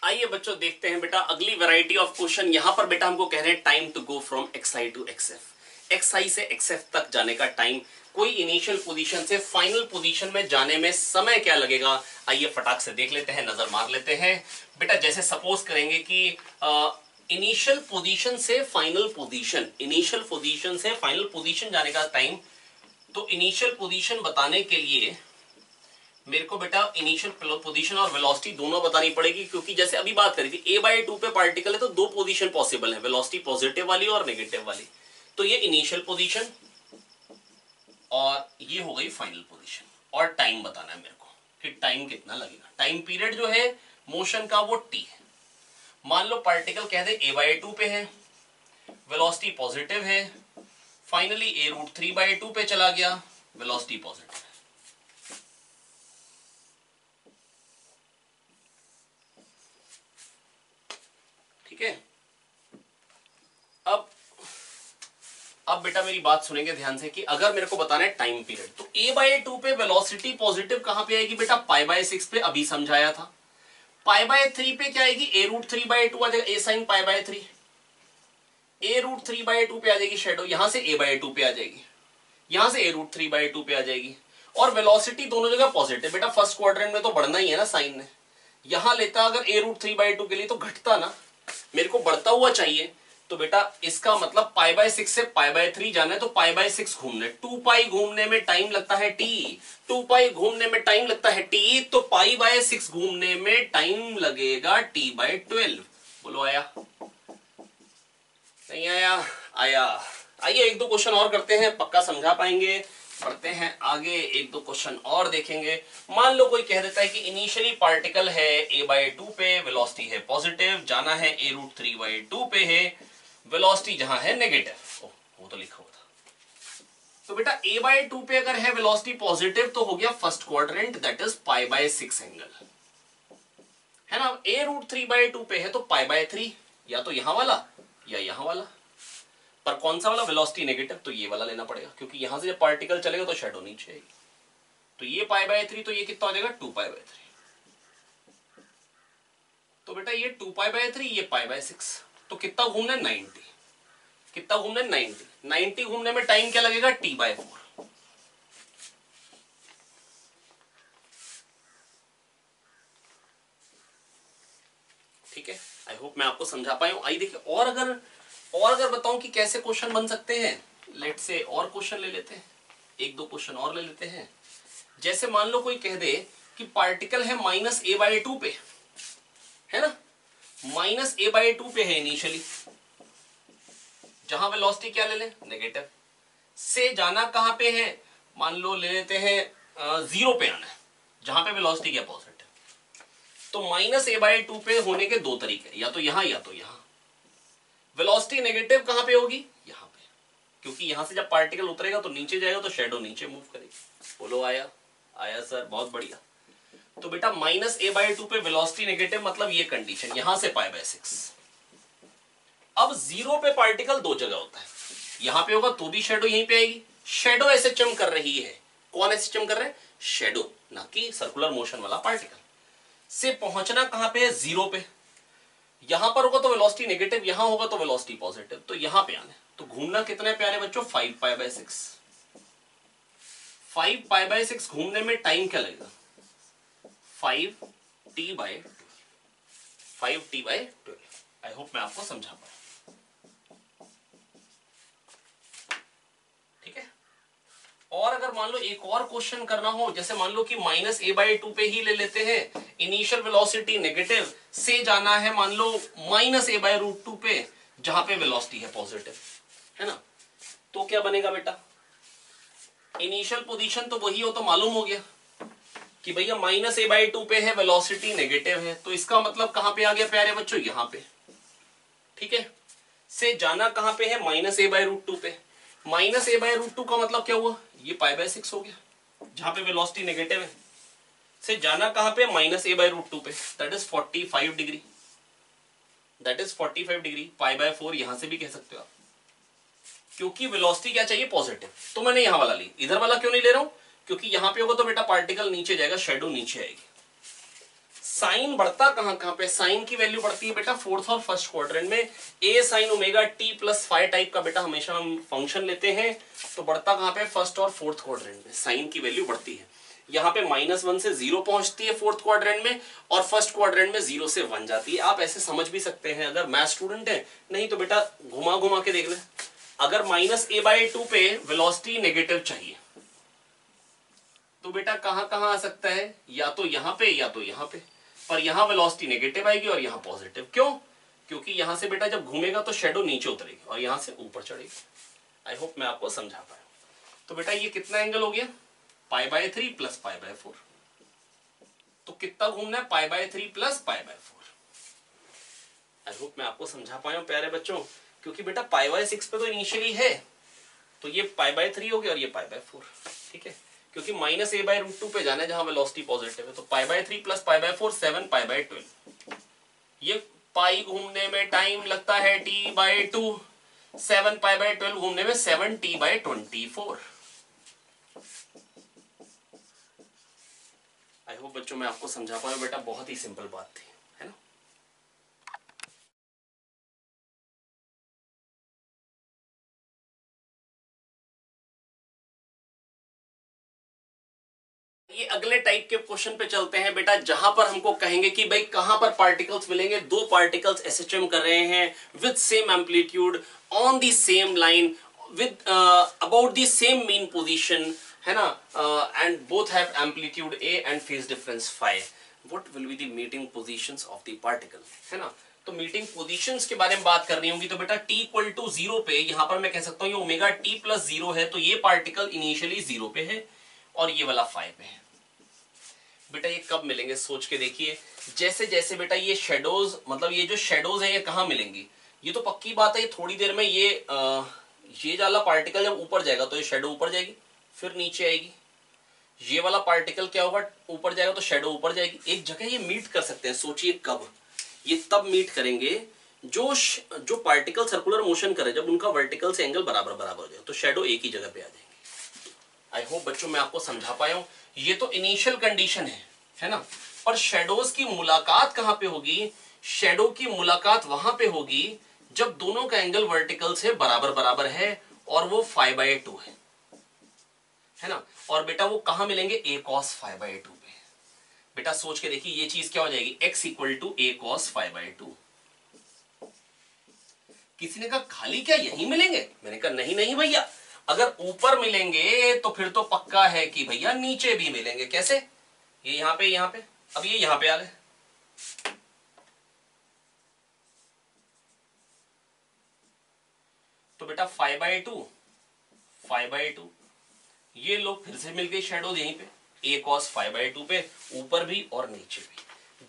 आइए बच्चों देखते हैं बेटा अगली वैरायटी ऑफ क्वेश्चन। यहां पर बेटा हमको कह रहे हैं time to go from xi to xf, xi से xf तक जाने का टाइम, कोई इनिशियल पोजीशन से फाइनल पोजीशन में जाने में समय क्या लगेगा। आइए फटाक से देख लेते हैं, नजर मार लेते हैं। बेटा जैसे सपोज करेंगे कि इनिशियल पोजीशन से फाइनल पोजीशन, इनिशियल पोजीशन से फाइनल पोजीशन जाने का टाइम, तो इनिशियल पोजीशन बताने के लिए मेरे को बेटा इनिशियल पोजीशन और वेलोसिटी दोनों बतानी पड़ेगी, क्योंकि जैसे अभी बात करी थी a/2 पे पार्टिकल है तो दो पोजीशन पॉसिबल है, वेलोसिटी पॉजिटिव वाली और नेगेटिव वाली। तो ये इनिशियल पोजीशन और ये हो गई फाइनल पोजीशन, और टाइम बताना है मेरे को कि टाइम कितना लगेगा। टाइम पीरियड जो है मोशन का वो t है। मान लो पार्टिकल कह दे a/2 पे है, वेलोसिटी पॉजिटिव है, फाइनली a√3/2 पे चला गया, वेलोसिटी पॉजिटिव है। ठीक है। अब बेटा मेरी बात सुनेंगे ध्यान से कि अगर मेरे को बताना है टाइम पीरियड, तो a/2 पे वेलोसिटी पॉजिटिव कहां पे आएगी बेटा, π/6 पे, अभी समझाया था। π/3 पे क्या आएगी, a√3/2 आ जाएगा, a sin π/3, a√3/2 पे आ जाएगी शेडो, यहां से a/2 पे आ जाएगी, यहां से a√3/2 पे आ जाएगी, और वेलोसिटी दोनों जगह पॉजिटिव। बेटा फर्स्ट क्वाड्रेंट में तो बढ़ना ही है ना साइन ने, यहां लेता अगर a√3/2 के लिए तो घटता ना, मेरे को बढ़ता हुआ चाहिए। तो बेटा इसका मतलब π/6 से π/3 जाना है, तो π/6 घूमने, 2π घूमने में टाइम लगता है t, 2π घूमने में टाइम लगता है t, तो π/6 घूमने में टाइम लगेगा t/12। बोलो आया नहीं आया, आया। आइए एक दो क्वेश्चन और करते हैं, पक्का समझा पाएंगे। बढ़ते हैं आगे, एक दो क्वेश्चन और देखेंगे। मान लो कोई कह देता है कि इनिशियली पार्टिकल है a/2 पे, वेलोसिटी है पॉजिटिव, जाना है a√3/2 पे है, वेलोसिटी जहां है नेगेटिव। वो तो लिखा हुआ था। तो बेटा a/2 पे अगर है वेलोसिटी पॉजिटिव तो हो गया first quadrant, that is π/6 angle, है ना। a√3/2 पे है तो π/3, या तो यहां वाला या यहां वाला, पर कौन सा वाला, वेलोसिटी नेगेटिव, तो ये वाला लेना पड़ेगा, क्योंकि यहां से जब पार्टिकल चलेगा तो शेडो नीचे आएगी। तो ये π/3, तो ये कितना हो जाएगा, 2π/3। तो बेटा ये 2π/3, ये π/6, तो कितना घूमना है, 90। कितना घूमना है, 90। 90 घूमने में टाइम क्या लगेगा, t/4। ठीक है, आई होप मैं आपको समझा पाया हूं। आई देखिए, और अगर बताऊं कि कैसे क्वेश्चन बन सकते हैं, लेट से और क्वेश्चन ले लेते हैं, एक दो क्वेश्चन और ले लेते हैं। जैसे मान लो कोई कह दे कि पार्टिकल है -a/2 पे, है ना, -a/2 पे है इनिशियली, जहां वेलोसिटी क्या ले लें, नेगेटिव। से जाना कहां पे है, मान लो ले लेते हैं जीरो पे आना है, जहां पे वेलोसिटी क्या, पॉजिटिव। तो -a/2 पे होने के दो तरीके, या तो यहां या तो यहां। वेलोसिटी नेगेटिव कहां पे होगी, यहां पे, क्योंकि यहां से जब पार्टिकल उतरेगा तो नीचे जाएगा तो शेडो नीचे मूव करेगी। बोलो आया, आया सर, बहुत बढ़िया। तो बेटा -a/2 पे वेलोसिटी नेगेटिव, मतलब ये कंडीशन यहां से π/6। अब जीरो पे पार्टिकल दो जगह होता है, यहां पे होगा तो भी शेडो यहीं पे आएगी। शेडो एसएचएम कर रही है, कौन एसएचएम कर रहे हैं, शेडो, ना कि सर्कुलर मोशन वाला पार्टिकल। से पहुंचना कहां पे है, जीरो पे। यहां पर होगा तो वेलोसिटी नेगेटिव, यहां होगा तो वेलोसिटी पॉजिटिव, तो यहां पे आना है। तो घूमना कितना है प्यारे बच्चों, 5π/6। 5π/6 घूमने में टाइम क्या लगेगा, 5t/12। 5t/12। आई होप मैं आपको समझा पाऊं, ठीक है। और अगर मान लो एक और क्वेश्चन करना हो, जैसे मान लो कि -a/2 पे ही ले लेते हैं, इनिशियल वेलोसिटी नेगेटिव, से जाना है मान लो -a/√2 पे, जहां पे वेलोसिटी है पॉजिटिव, है ना। तो क्या बनेगा बेटा, इनिशियल पोजीशन तो वही हो, तो मालूम हो गया कि भैया -a/2 पे है, वेलोसिटी नेगेटिव है, तो इसका मतलब कहां पे आ गया प्यारे बच्चों, यहां पे, ठीक है। से जाना कहां पे है, -a/√2 पे। -a/√2 का मतलब क्या हुआ, ये π/6 हो गया, जहां पे वेलोसिटी नेगेटिव है। से जाना कहां पे, -a/√2 पे, that is 45 degree, that is 45 degree. π/4 यहां से भी कह सकते हो आप, क्योंकि वेलोसिटी क्या चाहिए, पॉजिटिव। तो मैंने यहां वाला ली, इधर वाला क्यों नहीं ले रहा हूं, क्योंकि यहां पे होगा तो बेटा पार्टिकल नीचे जाएगा, शेडो नीचे आएगी। साइन बढ़ता कहां कहां पे, साइन की वैल्यू बढ़ती है बेटा फोर्थ और फर्स्ट क्वाड्रेंट में। A sine omega t plus five type का बेटा हमेशा हम फंक्शन लेते हैं, तो बढ़ता कहां पे, फर्स्ट और फोर्थ क्वाड्रेंट में साइन की वैल्यू बढ़ती है। यहाँ पे -1 से 0 पहुंचती है फोर्थ क्वाड्रेंट में, और फर्स्ट क्वाड्रेंट में 0 से 1 जाती है। आप ऐसे समझ भी सकते हैं अगर मैथ स्टूडेंट है, नहीं तो बेटा घुमा घुमा के देख ले। अगर -a/2 पे वेलोसिटी नेगेटिव चाहिए, तो बेटा कहां कहां आ सकता है, या तो यहां पे या तो यहां पे, पर यहां वेलोसिटी नेगेटिव आएगी और यहां पॉजिटिव। क्यों, क्योंकि यहां से बेटा जब घूमेगा तो शेडो नीचे उतरेगी और यहां से ऊपर चढ़ेगी। आई होप मैं आपको समझा पाया। तो बेटा ये कितना एंगल हो गया, π/3 प्लस π/4। तो कितना घूमना है, π/3 प्लस π/4। आई होप मैं आपको समझा पाया हूं प्यारे बच्चों, क्योंकि बेटा π/6 पे तो इनिशियली है, तो ये π/3 हो गया और ये π/4, ठीक है। क्योंकि -a/√2 पे जाना है जहां वेलोसिटी पॉजिटिव है, तो π/3 प्लस π/4 7 π/12। ये पाई घूमने में टाइम लगता है t/2, 7 π/12 घूमने में 7 t/24। आई होप बच्चों मैं आपको समझा पाया बेटा, बहुत ही सिंपल बात थी, है ना। ये अगले टाइप के क्वेश्चन पे चलते हैं बेटा, जहां पर हमको कहेंगे कि भाई कहां पर पार्टिकल्स मिलेंगे, दो पार्टिकल्स एसएचएम कर रहे हैं with same amplitude on the same line with about the same mean position, है ना, and both have amplitude a and phase difference phi. What will be the meeting positions of the particle, है ना। तो meeting positions के बारे में बात करनी होगी, तो बेटा t इक्वल टू 0 पे यहां पर मैं कह सकता हूं ये ओमेगा t प्लस 0 है, तो ये पार्टिकल इनिशियली 0 पे है और ये वाला 5 पे है। बेटा ये कब मिलेंगे, सोच के देखिए। जैसे जैसे बेटा ये शेडोज, मतलब ये जो शेडोज है ये कहां मिलेंगी, ये तो पक्की बात है, ये थोड़ी देर में ये वाला पार्टिकल जब ऊपर जाएगा तो ये शेडो ऊपर जाएगी, फिर नीचे आएगी। ये वाला पार्टिकल क्या होगा, ऊपर जाएगा तो शेडो ऊपर जाएगी। एक जगह ये मीट कर सकते हैं, सोचिए कब, ये तब मीट करेंगे जो पार्टिकल सर्कुलर मोशन करे, जब उनका वर्टिकल से एंगल बराबर बराबर हो जाए, तो शेडो एक ही जगह पे आ जाएंगे। आई होप बच्चों मैं आपको समझा पाया हूं। ये तो इनिशियल कंडीशन है ना। और शेडोज की मुलाकात कहां पे होगी, शेडो की मुलाकात वहां पे होगी जब दोनों का एंगल वर्टिकल से बराबर बराबर है और वो 5/2 है ना। और बेटा वो कहां मिलेंगे, a cos 5/2 पे। बेटा सोच के देखिए ये चीज क्या हो जाएगी, x equal to a cos 5/2। किसी ने कहा खाली क्या यही मिलेंगे, मैंने कहा नहीं नहीं भैया, अगर ऊपर मिलेंगे तो फिर तो पक्का है कि भैया नीचे भी मिलेंगे। कैसे, ये यहां पे, अब ये यहां पे आ गए, तो तो बेटा 5/2 ये लोग फिर से मिल गए शेडोज यहीं पे, a cos 5/2 पे ऊपर भी और नीचे भी,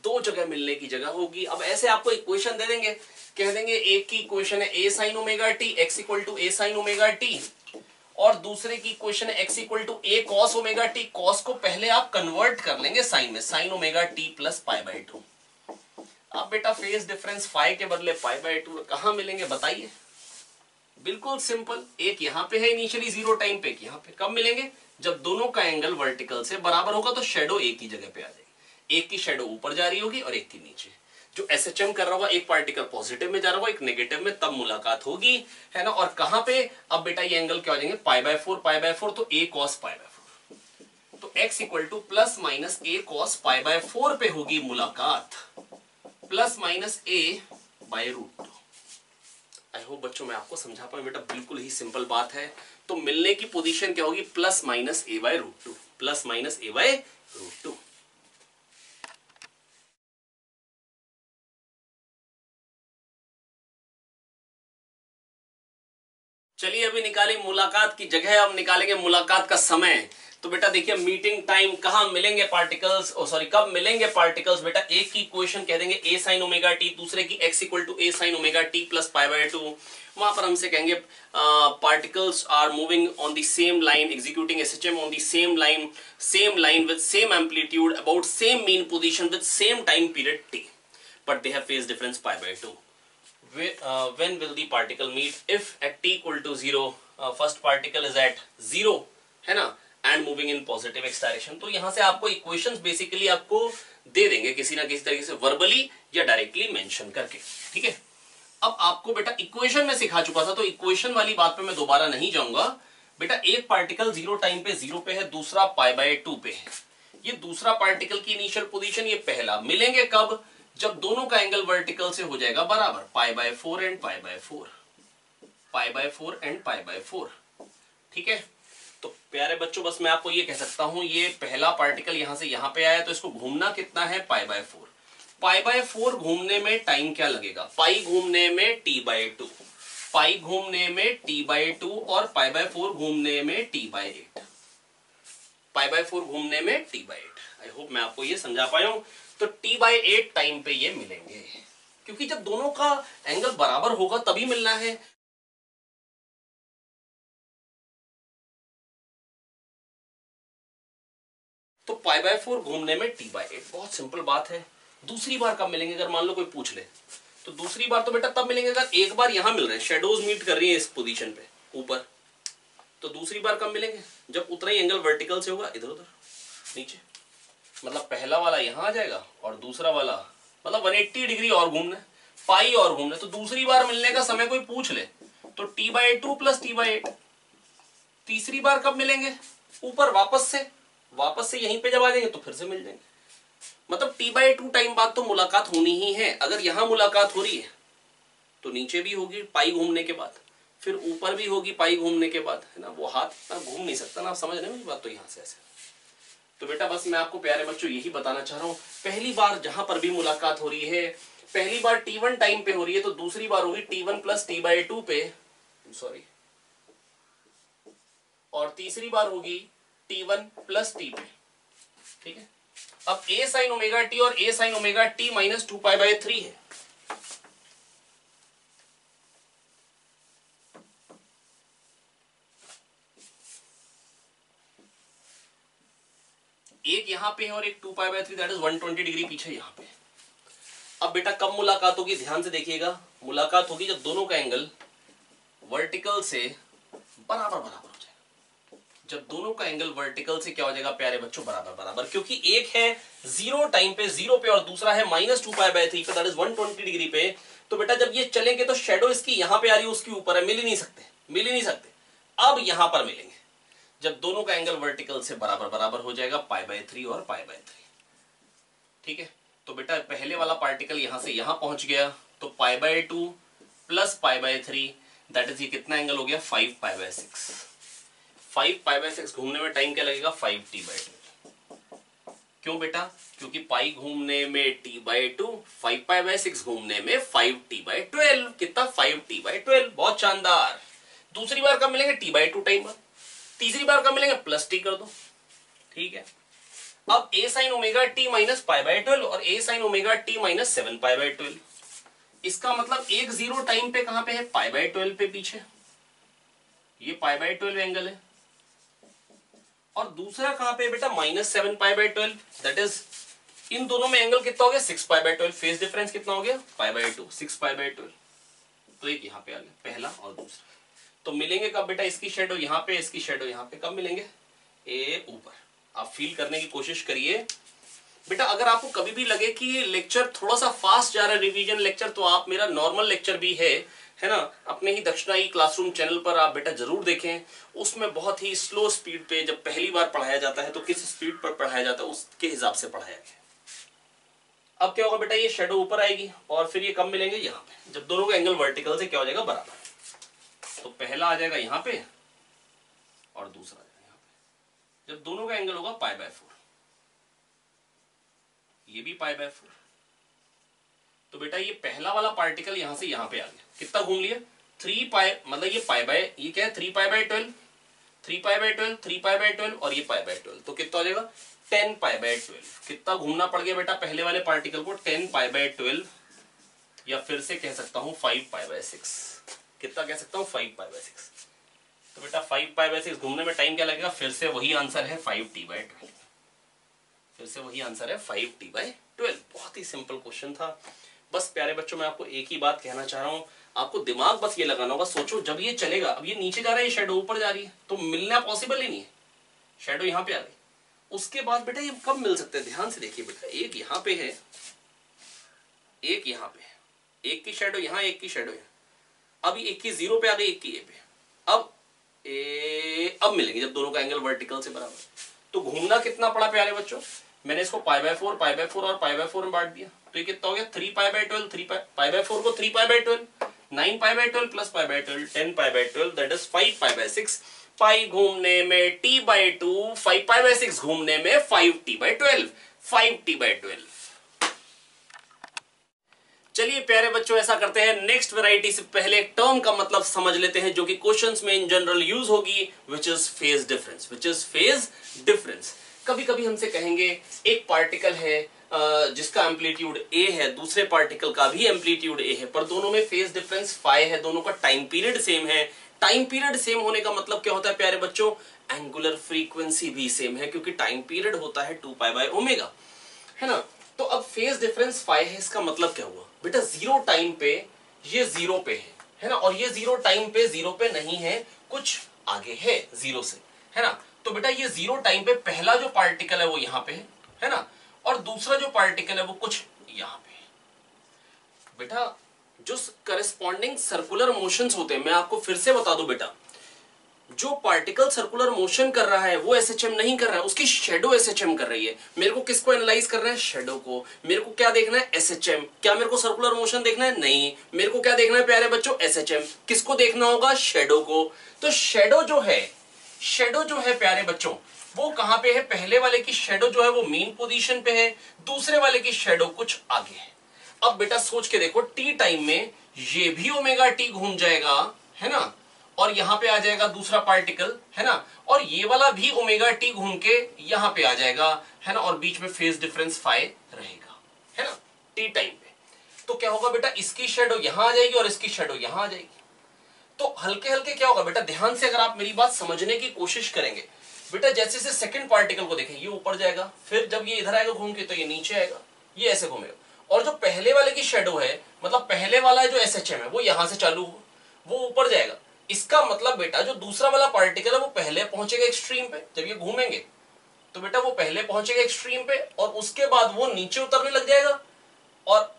दो जगह मिलने की जगह होगी। अब ऐसे आपको इक्वेशन दे देंगे, कह देंगे एक की इक्वेशन है a sin omega t x equal to a sin omega t, और दूसरे की इक्वेशन है x equal to a cos omega t। cos को पहले आप कन्वर्ट कर लेंगे साइन में, sin ओमेगा t प्लस π/2। अब बेटा फेज डिफरेंस फाइ के बदले π/2 कहां मिलेंगे बताइए? बिल्कुल सिंपल, एक यहां पे है इनिशियली 0 टाइम पे, यहां पे कब मिलेंगे? जब दोनों का एंगल वर्टिकल से बराबर होगा, तो शेडो एक ही जगह पे आ जाएगी, एक की शेडो ऊपर जा रही होगी और एक की नीचे। जो एसएचएम कर रहा होगा, एक पार्टिकल पॉजिटिव में जा रहा होगा, एक नेगेटिव में, तब मुलाकात होगी, है ना। और कहां पे? अब बेटा ये एंगल क्या हो जाएंगे? π/4 तो a cos π/4, तो x equal two plus minus a cos π/4 पे होगी मुलाकात, प्लस माइनस a/√2। आई होप बच्चों मैं आपको समझा पाऊं बेटा, बिल्कुल ही सिंपल बात है। तो मिलने की पोजीशन क्या होगी? Plus minus a/√2, plus minus a/√2। चलिए अभी निकाली मुलाकात की जगह, अब निकालेंगे मुलाकात का समय। तो बेटा देखिए मीटिंग टाइम, कहां मिलेंगे पार्टिकल्स, कब मिलेंगे पार्टिकल्स? बेटा एक की इक्वेशन कह देंगे a sin ओमेगा t, दूसरे की x equal to a sin omega t plus π/2। वहां पर हमसे कहेंगे particles are moving on the same line, executing SHM on the same line with same amplitude about same mean position with same time period t, but they have phase difference π/2। When will the particle meet? If at t equal to 0, first particle is at 0, है ना, and moving in positive x direction। तो यहां से आपको equations basically आपको दे देंगे किसी ना किसी तरीके से, वर्बली या डायरेक्टली मेंशन करके, ठीक है। अब आपको बेटा इक्वेशन में सिखा चुका था, तो इक्वेशन वाली बात पे मैं दोबारा नहीं जाऊंगा। बेटा एक पार्टिकल 0 टाइम पे 0 पे है, दूसरा π/2 पे है। ये दूसरा पार्टिकल की इनिशियल पोजीशन, ये पहला। मिलेंगे कब? जब दोनों का एंगल वर्टिकल से हो जाएगा बराबर, π/4 एंड π/4, π/4 एंड π/4, ठीक है। तो प्यारे बच्चों बस मैं आपको ये कह सकता हूं, ये पहला पार्टिकल यहां से यहां पे आया, तो इसको घूमना कितना है? π/4। π/4 घूमने में टाइम क्या लगेगा? पाई घूमने में t/2, पाई घूमने में t/2 और π/4 घूमने में t/8, π/4 घूमने में t/8। आई होप मैं आपको ये समझा पाया हूं। तो t/8 टाइम पे ये मिलेंगे, क्योंकि जब दोनों का एंगल बराबर होगा तभी मिलना है। तो π/4 घूमने में t/8, बहुत सिंपल बात है। दूसरी बार कब मिलेंगे अगर मान लो कोई पूछ ले? तो दूसरी बार तो बेटा तब मिलेंगे अगर एक बार यहां मिल रहे हैं, शेडोज मीट कर रही है इस पोजीशन पे ऊपर, तो दूसरी बार कब मिलेंगे? जब उतना ही एंगल वर्टिकल से होगा इधर उधर नीचे। मतलब पहला वाला यहां आ जाएगा और दूसरा वाला मतलब 180 डिग्री और घूमना, पाई और घूमना। तो दूसरी बार मिलने का समय कोई पूछ ले तो t/2 प्लस t/8। तीसरी बार कब मिलेंगे? ऊपर वापस से यहीं पे जब आ जाएंगे तो फिर से मिल जाएंगे। मतलब t/2 टाइम बाद तो मुलाकात होनी ही है। अगर यहां मुलाकात हो रही है तो नीचे भी होगी पाई घूमने के बाद, फिर ऊपर भी होगी पाई घूमने के बाद, है ना। वो हाथ इतना घूम नहीं सकता ना, आप समझ रहे हैं मेरी बात? तो यहां से ऐसे। तो बेटा बस मैं आपको प्यारे बच्चों यही बताना चाह रहा हूं, पहली बार जहां पर भी मुलाकात हो रही है, पहली बार t1 टाइम पे हो रही है, तो दूसरी बार होगी t1 प्लस t/2 पे, सॉरी, और तीसरी बार होगी t1 प्लस t पे, ठीक है। अब a sin ओमेगा t और a sin omega t minus 2π/3 है। एक यहां पे है और एक 2π/3, दैट इज 120 डिग्री पीछे यहां पे। अब बेटा कब मुलाकात होगी? ध्यान से देखिएगा। मुलाकात होगी जब दोनों का एंगल वर्टिकल से बराबर हो जाएगा। जब दोनों का एंगल वर्टिकल से क्या हो जाएगा प्यारे बच्चों? बराबर। क्योंकि एक है 0 टाइम पे 0 पे और दूसरा है माइनस 2π/3 पे, दैट इज 120 डिग्री पे। तो बेटा जब ये चलेंगे तो शेडो इसकी यहां पे आ रही है, उसकी ऊपर है, मिल ही नहीं सकते। अब यहां पर मिलेंगे जब दोनों का एंगल वर्टिकल से बराबर हो जाएगा, π/3 और π/3, ठीक है। तो बेटा पहले वाला पार्टिकल यहां से यहां पहुंच गया, तो π/2 प्लस π/3, दैट इज ये कितना एंगल हो गया? 5π/6। 5π/6 घूमने में टाइम क्या लगेगा? 5t/2। क्यों बेटा? क्योंकि पाई घूमने में t/2, 5π/6 घूमने में 5t/12। कितना? 5t/12। बहुत शानदार। दूसरी बार कब मिलेंगे? t/2 टाइम बाद। तीसरी बार कब मिलेंगे? प्लस टी कर दो, ठीक है। अब a sin omega t minus π/12 और a sin omega t minus 7π/12। इसका मतलब एक जीरो टाइम पे कहां पे है? π/12 पे पीछे, ये π/12 एंगल है। और दूसरा कहां पे बेटा? माइनस 7π/12। दैट इज इन दोनों में एंगल कितना हो गया? 6π/12। फेज डिफरेंस कितना हो गया? π/2, 6π/12। तो एक यहां पे आ गया पहला और दूसरा। तो मिलेंगे कब बेटा? इसकी शेडो यहां पे, इसकी शेडो यहां पे, कब मिलेंगे? ए ऊपर। आप फील करने की कोशिश करिए बेटा। अगर आपको कभी भी लगे कि ये लेक्चर थोड़ा सा फास्ट जा रहा है, रिवीजन लेक्चर, तो आप मेरा नॉर्मल लेक्चर भी है ना, अपने ही दक्षिणा ई क्लासरूम चैनल पर आप बेटा जरूर देखें। उसमें बहुत ही स्लो स्पीड पे जब पहली बार पढ़ाया जाता है तो किस स्पीड पर पढ़ाया जाता है उसके हिसाब से पढ़ाया गया। अब क्या होगा बेटा? ये शेडो ऊपर आएगी और फिर ये कब मिलेंगे? यहाँ पे, जब दोनों का एंगल वर्टिकल से क्या हो जाएगा? बराबर। तो पहला आ जाएगा यहाँ पे और दूसरा आ जाएगा यहाँ पे, जब दोनों का एंगल होगा π/4, ये भी π/4। तो बेटा ये पहला वाला पार्टिकल यहां से यहां पे आ गया, कितना घूम लिया? 3π, मतलब ये क्या है? 3π/12, 3π/12, 3π/12 और ये π/12, तो कितना हो जाएगा? 10π/12। कितना घूमना पड़ गया बेटा पहले वाले पार्टिकल को? 10π/12, या फिर से कह सकता हूं 5π/6। कितना कह सकता हूं? 5π/6। तो बेटा 5π/6 घूमने में टाइम क्या लगेगा? फिर से वही आंसर है 5t/12। फिर से वही आंसर है 5t/12। बहुत ही सिंपल क्वेश्चन था। बस प्यारे बच्चों, मैं आपको एक ही बात कहना चाह रहा हूं, आपको दिमाग बस ये लगाना होगा। सोचो जब ये चलेगा, अब ये नीचे जा रहा है, ये शेडो ऊपर जा रही है, तो मिलना पॉसिबल ही नहीं है। शेडो यहां पे आ गई, उसके बाद बेटा ये कब मिल सकते हैं? ध्यान से देखिए बेटा, एक यहां पे है, एक यहां पे है, एक की शेडो यहां, एक की शेडो यहां। अब ये एक की 0 पे आ गई, एक की ए पे। अब मिलेंगे जब दोनों का एंगल वर्टिकल से बराबर। तो घूमना कितना पड़ा प्यारे बच्चों? मैंने इसको π/4, π/4 और π/4 में बांट दिया, तो ये कितना हो गया? 3π/12, 3π/4 को 3π/12, 9π/12 प्लस π/12, 10π/12, दैट इज 5π/6। पाई घूमने में t/2, 5π/6 घूमने में 5t/12, 5t/12। चलिए प्यारे बच्चों, ऐसा करते हैं, नेक्स्ट वैरायटी से पहले एक टर्म का मतलब समझ लेते हैं जो कि क्वेश्चंस में इन जनरल यूज होगी, which is phase difference. Which is phase difference. कभी कभी हमसे कहेंगे एक पार्टिकल है जिसका एम्पलीट्यूड a है, दूसरे पार्टिकल का भी एम्पलीट्यूड a है, पर दोनों में फेज डिफरेंस फाई है, दोनों का टाइम पीरियड सेम है। टाइम पीरियड सेम होने का मतलब क्या होता है प्यारे बच्चों? एंगुलर फ्रीक्वेंसी भी सेम है, क्योंकि टाइम पीरियड होता है 2π/ω, है ना। तो अब फेज डिफरेंस फाई है, इसका मतलब क्या हुआ बेटा? जीरो टाइम पे ये 0 पे है ना, और ये 0 टाइम पे 0 पे नहीं है, कुछ आगे है 0 से, है ना। तो बेटा ये 0 टाइम पे पहला जो पार्टिकल है वो यहां पे है ना, और दूसरा जो पार्टिकल है वो कुछ यहां पे है। बेटा जो करस्पॉन्डिंग सर्कुलर मोशंस होते हैं, मैं आपको फिर से बता दूं बेटा, जो पार्टिकल सर्कुलर मोशन कर रहा है वो एसएचएम नहीं कर रहा है, उसकी शेडो एसएचएम कर रही है। मेरे को किसको एनालाइज करना है? शेडो को। मेरे को क्या देखना है? एसएचएम। क्या मेरे को सर्कुलर मोशन देखना है? नहीं, मेरे को क्या देखना है प्यारे बच्चों? एसएचएम। किसको देखना होगा? शेडो को। तो शेडो जो है प्यारे बच्चों, वो कहां पे है? पहले वाले की शेडो जो है वो मेन पोजीशन पे है, दूसरे वाले की शेडो कुछ आगे है। अब बेटा सोच के देखो, टी टाइम में ये भी ओमेगा टी घूम जाएगा, है ना, और यहां पे आ जाएगा दूसरा पार्टिकल, है ना, और ये वाला भी ओमेगा टी घूम के यहां पे आ जाएगा, है ना, और बीच में फेज डिफरेंस फाई रहेगा, है ना, टी टाइम पे। तो क्या होगा बेटा? इसकी शेडो यहां आ जाएगी और इसकी शेडो यहां आ जाएगी। तो हल्के हल्के क्या होगा बेटा? ध्यान से अगर आप मेरी बात समझने की कोशिश करेंगे बेटा, जैसे से सेकंड पार्टिकल को देखें, ये ऊपर जाएगा, फिर जब ये इधर आएगा घूम के तो ये नीचे आएगा, ये ऐसे घूमेगा, और जो पहले वाले की शेडो है, मतलब पहले वाला जो एसएचएम है वो यहां से चालू हो, वो ऊपर जाएगा। इसका मतलब बेटा जो दूसरा वाला पार्टिकल है वो पहले पहुंचेगा एक्सट्रीम पे, जब ये घूमेंगे तो बेटा वो पहले पहुंचेगा एक्सट्रीम पे, और उसके बाद वो नीचे उतरने लग जाएगा, और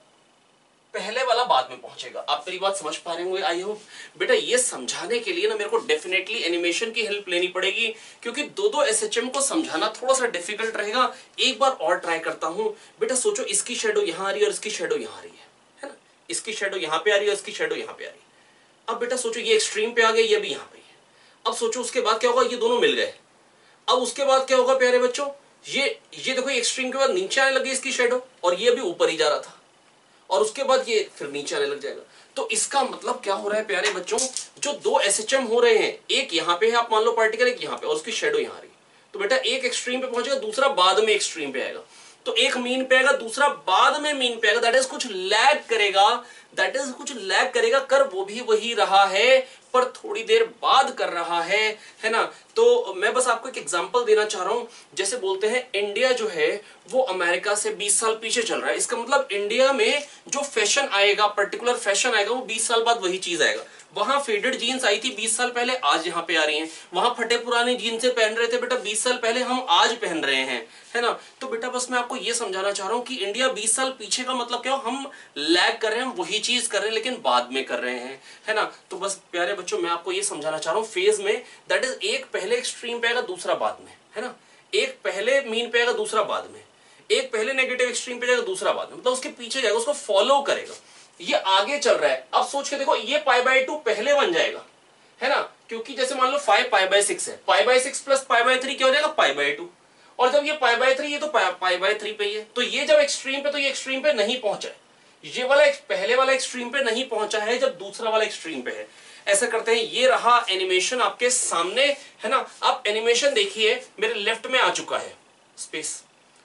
पहले वाला बाद में पहुंचेगा। आप मेरी बात समझ पा रहे होंगे आई होप। बेटा ये समझाने के लिए ना मेरे को डेफिनेटली एनिमेशन की हेल्प लेनी पड़ेगी, क्योंकि दो एसएचएम को समझाना थोड़ा सा डिफिकल्ट रहेगा। एक बार और ट्राई करता हूं। बेटा सोचो, इसकी शेडो यहां आ रही है और इसकी शेडो यहां आ रही है ना, इसकी शेडो यहां पे आ रही है और इसकी शेडो यहां पे आ रही है। अब बेटा सोचो, ये एक्सट्रीम पे आ गए, ये भी यहां पे है। अब सोचो उसके बाद क्या होगा? ये दोनों मिल गए। अब उसके बाद क्या होगा प्यारे बच्चों? ये देखो, एक्सट्रीम के बाद नीचे आने लगी इसकी शेडो, और ये भी ऊपर ही जा रहा था, और उसके बाद ये फिर नीचे आने लग जाएगा। तो इसका मतलब क्या हो रहा है प्यारे बच्चों, जो दो एसएचएम हो रहे हैं, एक यहां पे है आप मान लो पार्टिकल, एक यहां पे, और उसकी शेडो यहां आ रही है, तो बेटा एक एक्सट्रीम पे पहुंचेगा, दूसरा बाद में एक्सट्रीम पे आएगा। तो एक मीन पे आएगा, दूसरा बाद में मीन पे आएगा, दैट इज कुछ लैग करेगा, दैट इज कुछ लैग करेगा, कर वो भी वही रहा है पर थोड़ी देर बाद कर रहा है ना। तो मैं बस आपको एक एग्जांपल देना चाह रहा हूं, जैसे बोलते हैं इंडिया जो है वो अमेरिका से 20 साल पीछे चल रहा है, इसका मतलब इंडिया में जो फैशन आएगा, पर्टिकुलर फैशन आएगा, वो 20 साल बाद वही चीज आएगा। वहां फेडेड जीन्स आई थी 20 साल पहले, आज यहां पे आ रही हैं। वहां फटे पुराने जीन्स पहन रहे थे बेटा 20 साल पहले, हम आज पहन रहे हैं, है ना। तो बेटा बस मैं आपको ये समझाना चाह रहा हूं कि इंडिया 20 साल पीछे का मतलब क्या, हम लैग कर रहे हैं, वही चीज कर रहे हैं लेकिन बाद में कर रहे हैं, है ना। तो बस प्यारे बच्चों मैं आपको ये समझाना चाह रहा हूं फेज में, दैट इज एक पहले एक्सट्रीम पे आएगा, दूसरा बाद में, है ना। एक पहले मीन पे आएगा, दूसरा बाद में, एक पहले नेगेटिव एक्सट्रीम पे जाएगा, दूसरा बाद में, मतलब उसके पीछे जाएगा, उसको फॉलो करेगा, ये आगे चल रहा है। अब सोच के देखो, ये π/2 पहले बन जाएगा, है ना, क्योंकि जैसे मान लो 5 π/6 है, π/6 प्लस π/3 क्या हो जाएगा π/2, और जब ये π/3 ये तो π/3 पे ही है, तो ये जब एक्सट्रीम पे, तो ये एक्सट्रीम पे नहीं पहुंचा है, ये वाला पहले वाला एक्सट्रीम पे नहीं पहुंचा है, जब दूसरा वाला एक्सट्रीम पे है। ऐसा करते हैं, ये रहा एनिमेशन आपके सामने, है ना। आप एनिमेशन देखिए, मेरे लेफ्ट में आ चुका है स्पेस।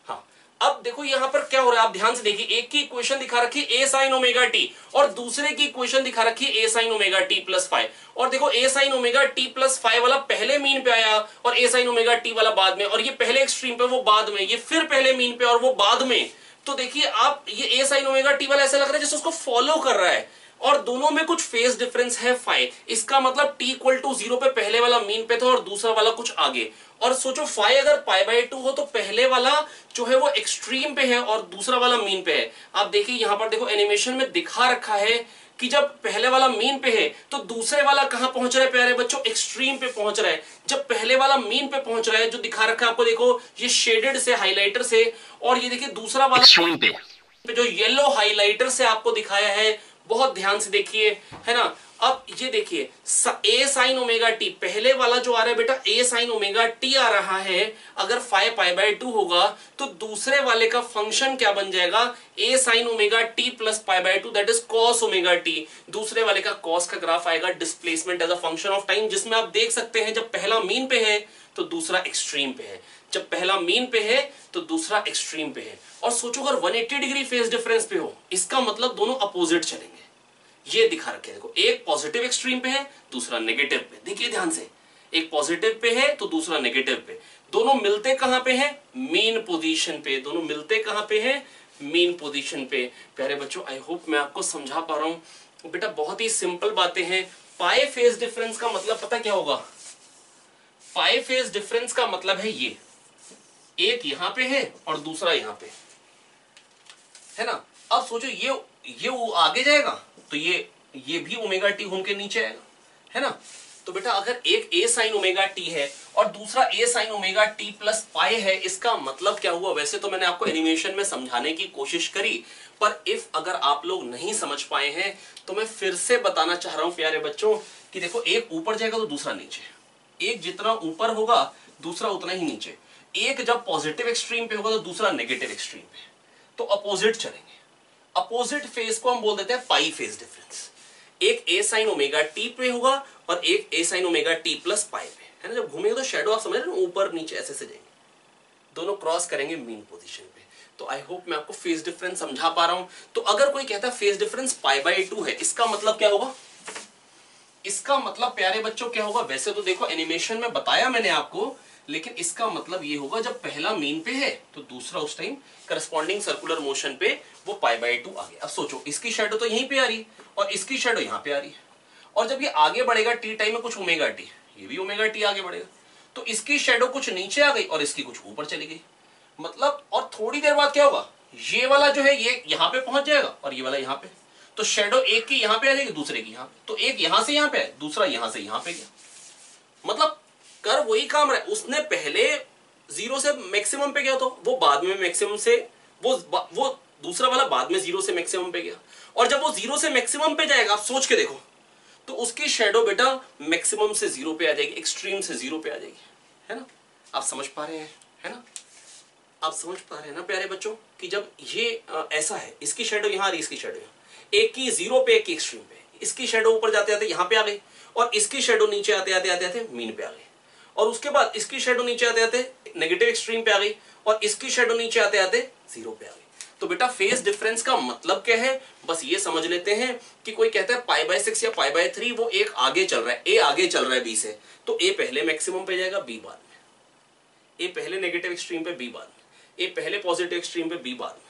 हाँ, अब देखो यहां पर क्या हो रहा है, आप ध्यान से देखिए, एक की इक्वेशन दिखा रखी है a sin ओमेगा t, और दूसरे की इक्वेशन दिखा रखी है a sin omega t plus 5, और देखो a sin omega t plus 5 वाला पहले मीन पे आया और a sin ओमेगा t वाला बाद में, और ये पहले एक्सट्रीम पे वो बाद में, ये फिर पहले मीन पे और वो बाद में। तो देखिए आप, ये a sin ओमेगा t वाला ऐसा लग रहा है जैसे उसको फॉलो कर रहा है, और दोनों में कुछ फेज डिफरेंस है 5, इसका मतलब t इक्वल टू 0 पे पहले वाला मीन पे था और दूसरा वाला कुछ आगे। और सोचो 5 अगर π/2 हो तो पहले वाला जो है वो एक्सट्रीम पे है और दूसरा वाला मीन पे है। आप देखिए यहां पर देखो एनिमेशन में दिखा रखा है कि जब पहले वाला मीन पे है तो दूसरे वाला कहां पहुंच रहा है प्यारे बच्चों, एक्सट्रीम पे पहुंच रहा है। जब पहले वाला मीन पे पहुंच रहा है, जो दिखा रखा है आपको, देखो ये शेडेड से, हाइलाइटर से, और ये देखिए दूसरा वाला एक्सट्रीम पे जो येलो हाइलाइटर से आपको दिखाया है, बहुत ध्यान से देखिए, है ना। अब ये देखिए a sin ओमेगा t, पहले वाला जो आ रहा है बेटा a sin ओमेगा t आ रहा है, अगर 5 π/2 होगा तो दूसरे वाले का फंक्शन क्या बन जाएगा, a sin omega t plus π/2, that is cos omega t। दूसरे वाले का cos का ग्राफ आएगा, displacement as a function of time, जिसमें आप देख सकते हैं जब पहला मीन पे है तो दूसरा एक्सट्रीम पे है, जब पहला मीन पे है तो दूसरा एक्सट्रीम पे है। और सोचो अगर 180 डिग्री फेज डिफरेंस पे हो, इसका मतलब दोनों अपोजिट चलेंगे। ये दिखा रखे देखो, एक पॉजिटिव एक्सट्रीम पे है, दूसरा नेगेटिव पे, देखिए ध्यान से, एक पॉजिटिव पे है तो दूसरा नेगेटिव पे, दोनों मिलते कहां पे हैं, मीन पोजीशन पे, दोनों मिलते कहां पे हैं, मीन पोजीशन पे। प्यारे बच्चों आई होप मैं आपको समझा पा रहा हूं बेटा, बहुत ही सिंपल बातें हैं। पाई फेज डिफरेंस का मतलब पता क्या होगा, पाई फेज डिफरेंस का मतलब है ये, एक यहां पे है और दूसरा यहां पे, है ना। अब सोचो ये आगे जाएगा तो ये भी ओमेगा टी घूम के नीचे आएगा, है ना। तो बेटा अगर एक a sin ओमेगा टी है और दूसरा a sin omega t plus pi है, इसका मतलब क्या हुआ। वैसे तो मैंने आपको एनिमेशन में समझाने की कोशिश करी, पर इफ अगर आप लोग नहीं समझ पाए हैं तो मैं फिर से बताना चाह रहा हूं प्यारे बच्चों कि देखो, एक ऊपर जाएगा तो दूसरा नीचे, एक जितना ऊपर होगा दूसरा उतना ही नीचे, एक जब पॉजिटिव एक्सट्रीम पे होगा तो दूसरा नेगेटिव एक्सट्रीम पे, तो अपोजिट चलेंगे। अपोजिट फेज को हम बोल देते हैं पाई फेज डिफरेंस। एक a sin ओमेगा t पे होगा और एक a sin omega t plus pi पे, है ना। जब घूमेगा तो शेडो आप समझ रहे हो, ऊपर नीचे ऐसे से जाएंगे, दोनों क्रॉस करेंगे मीन पोजीशन पे। तो आई होप मैं आपको फेज डिफरेंस समझा पा रहा हूं। तो अगर कोई कहता है फेज डिफरेंस π/2 है, इसका मतलब क्या होगा, इसका मतलब प्यारे बच्चों क्या होगा। वैसे तो देखो एनिमेशन में बताया मैंने आपको, लेकिन इसका मतलब ये होगा जब पहला मीन पे है तो दूसरा उस टाइम करस्पॉन्डिंग सर्कुलर मोशन पे वो π/2 आ गया। अब सोचो इसकी शेडो तो यहीं पे आ रही है और इसकी शेडो यहां पे आ रही है, और जब ये आगे बढ़ेगा टी टाइम में कुछ ओमेगा टी, ये भी ओमेगा टी आगे बढ़ेगा, तो इसकी शेडो कुछ नीचे आ गई और इसकी कुछ ऊपर चली गई। मतलब और थोड़ी देर बाद क्या होगा, ये वाला जो है ये यहां पे पहुंच जाएगा और ये वाला यहां पे, तो शेडो एक की यहां पे आ जाएगी, दूसरे की यहां पे, तो एक यहां से यहां पे है, दूसरा यहां से यहां पे गया। मतलब कर वही काम रहा है, उसने पहले 0 से मैक्सिमम पे गया तो वो बाद में मैक्सिमम से, वो दूसरा वाला बाद में 0 से मैक्सिमम पे गया, और जब वो 0 से मैक्सिमम पे जाएगा, आप सोच के देखो, तो उसकी शेडो बेटा मैक्सिमम से 0 पे आ जाएगी, एक्सट्रीम से 0 पे आ जाएगी, है ना। आप समझ पा रहे हैं, है ना, आप समझ पा रहे हैं ना प्यारे बच्चों, कि जब ये ऐसा है, इसकी शेडो यहां आ रही है, इसकी शेडो यहां, एक की जीरो पे, एक की एक्सट्रीम पे। इसकी शेडो ऊपर जाते आते यहां पे आ गई, और इसकी शेडो नीचे आते आते आते आते मीन पे आ गई, और उसके बाद इसकी शेडो नीचे आते आते नेगेटिव एक्सट्रीम पे आ गई, और इसकी शेडो नीचे आते आते जीरो पे आ गई। तो बेटा फेज डिफरेंस का मतलब क्या है, बस ये समझ लेते हैं कि कोई कहता है π/6 या π/3, वो एक आगे चल रहा है, ए आगे चल रहा है बी से, तो ए पहले मैक्सिमम पे जाएगा, बी बाद में। ए पहले नेगेटिव एक्सट्रीम पे, बी बाद में। ए पहले पॉजिटिव एक्सट्रीम पे, बी बाद में।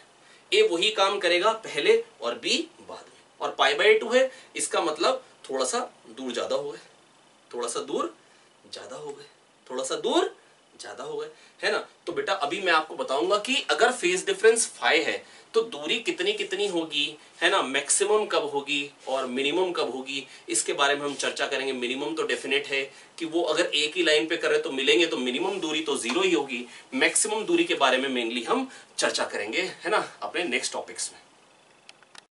ए वही काम करेगा पहले और बी बाद में। और π/2 है, इसका मतलब थोड़ा सा दूर ज्यादा हो गए, थोड़ा सा दूर ज्यादा हो गए, थोड़ा सा दूर ज्यादा हो गए, है ना। तो बेटा अभी मैं आपको बताऊंगा कि अगर फेज डिफरेंस 5 है तो दूरी कितनी कितनी होगी, है ना, मैक्सिमम कब होगी और मिनिमम कब होगी, इसके बारे में हम चर्चा करेंगे। मिनिमम तो डेफिनेट है कि वो अगर एक ही लाइन पे कर रहे तो मिलेंगे, तो मिनिमम दूरी तो जीरो ही होगी। मैक्सिमम दूरी के बारे में मेनली हम चर्चा करेंगे, है ना, अपने नेक्स्ट टॉपिक्स में।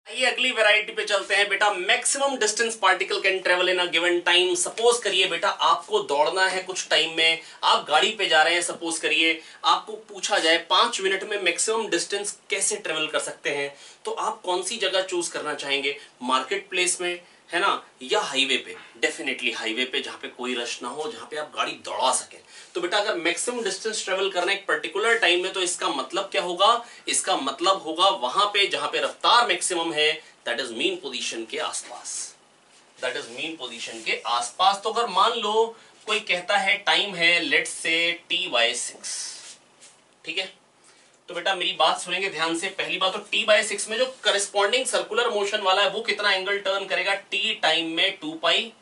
ये अगली वैरायटी पे चलते हैं बेटा। Maximum distance particle can travel in a given time. Suppose करिए बेटा आपको दौड़ना है कुछ टाइम में, आप गाड़ी पे जा रहे हैं, सपोज करिए आपको पूछा जाए 5 मिनट में मैक्सिमम डिस्टेंस कैसे ट्रेवल कर सकते हैं, तो आप कौन सी जगह चूज करना चाहेंगे, मार्केट प्लेस में, है ना, या हाईवे पे? डेफिनेटली हाईवे पे, जहां पे कोई रश ना हो, जहां पे आप गाड़ी दौड़ा सके। तो बेटा अगर मैक्सिमम डिस्टेंस ट्रेवल करना एक पर्टिकुलर टाइम में, तो इसका मतलब क्या होगा, इसका मतलब होगा वहां पे जहां पे रफ्तार मैक्सिमम है, दैट इज मीन पोजीशन के आसपास, दैट इज मीन पोजीशन के आसपास। तो अगर मान लो कोई कहता है टाइम है लेट्स से t/6, ठीक है, तो बेटा मेरी बात सुनेंगे ध्यान से। पहली बात तो t/6 में जो करस्पॉन्डिंग सर्कुलर मोशन वाला है वो कितना एंगल टर्न करेगा, t टाइम में 2π,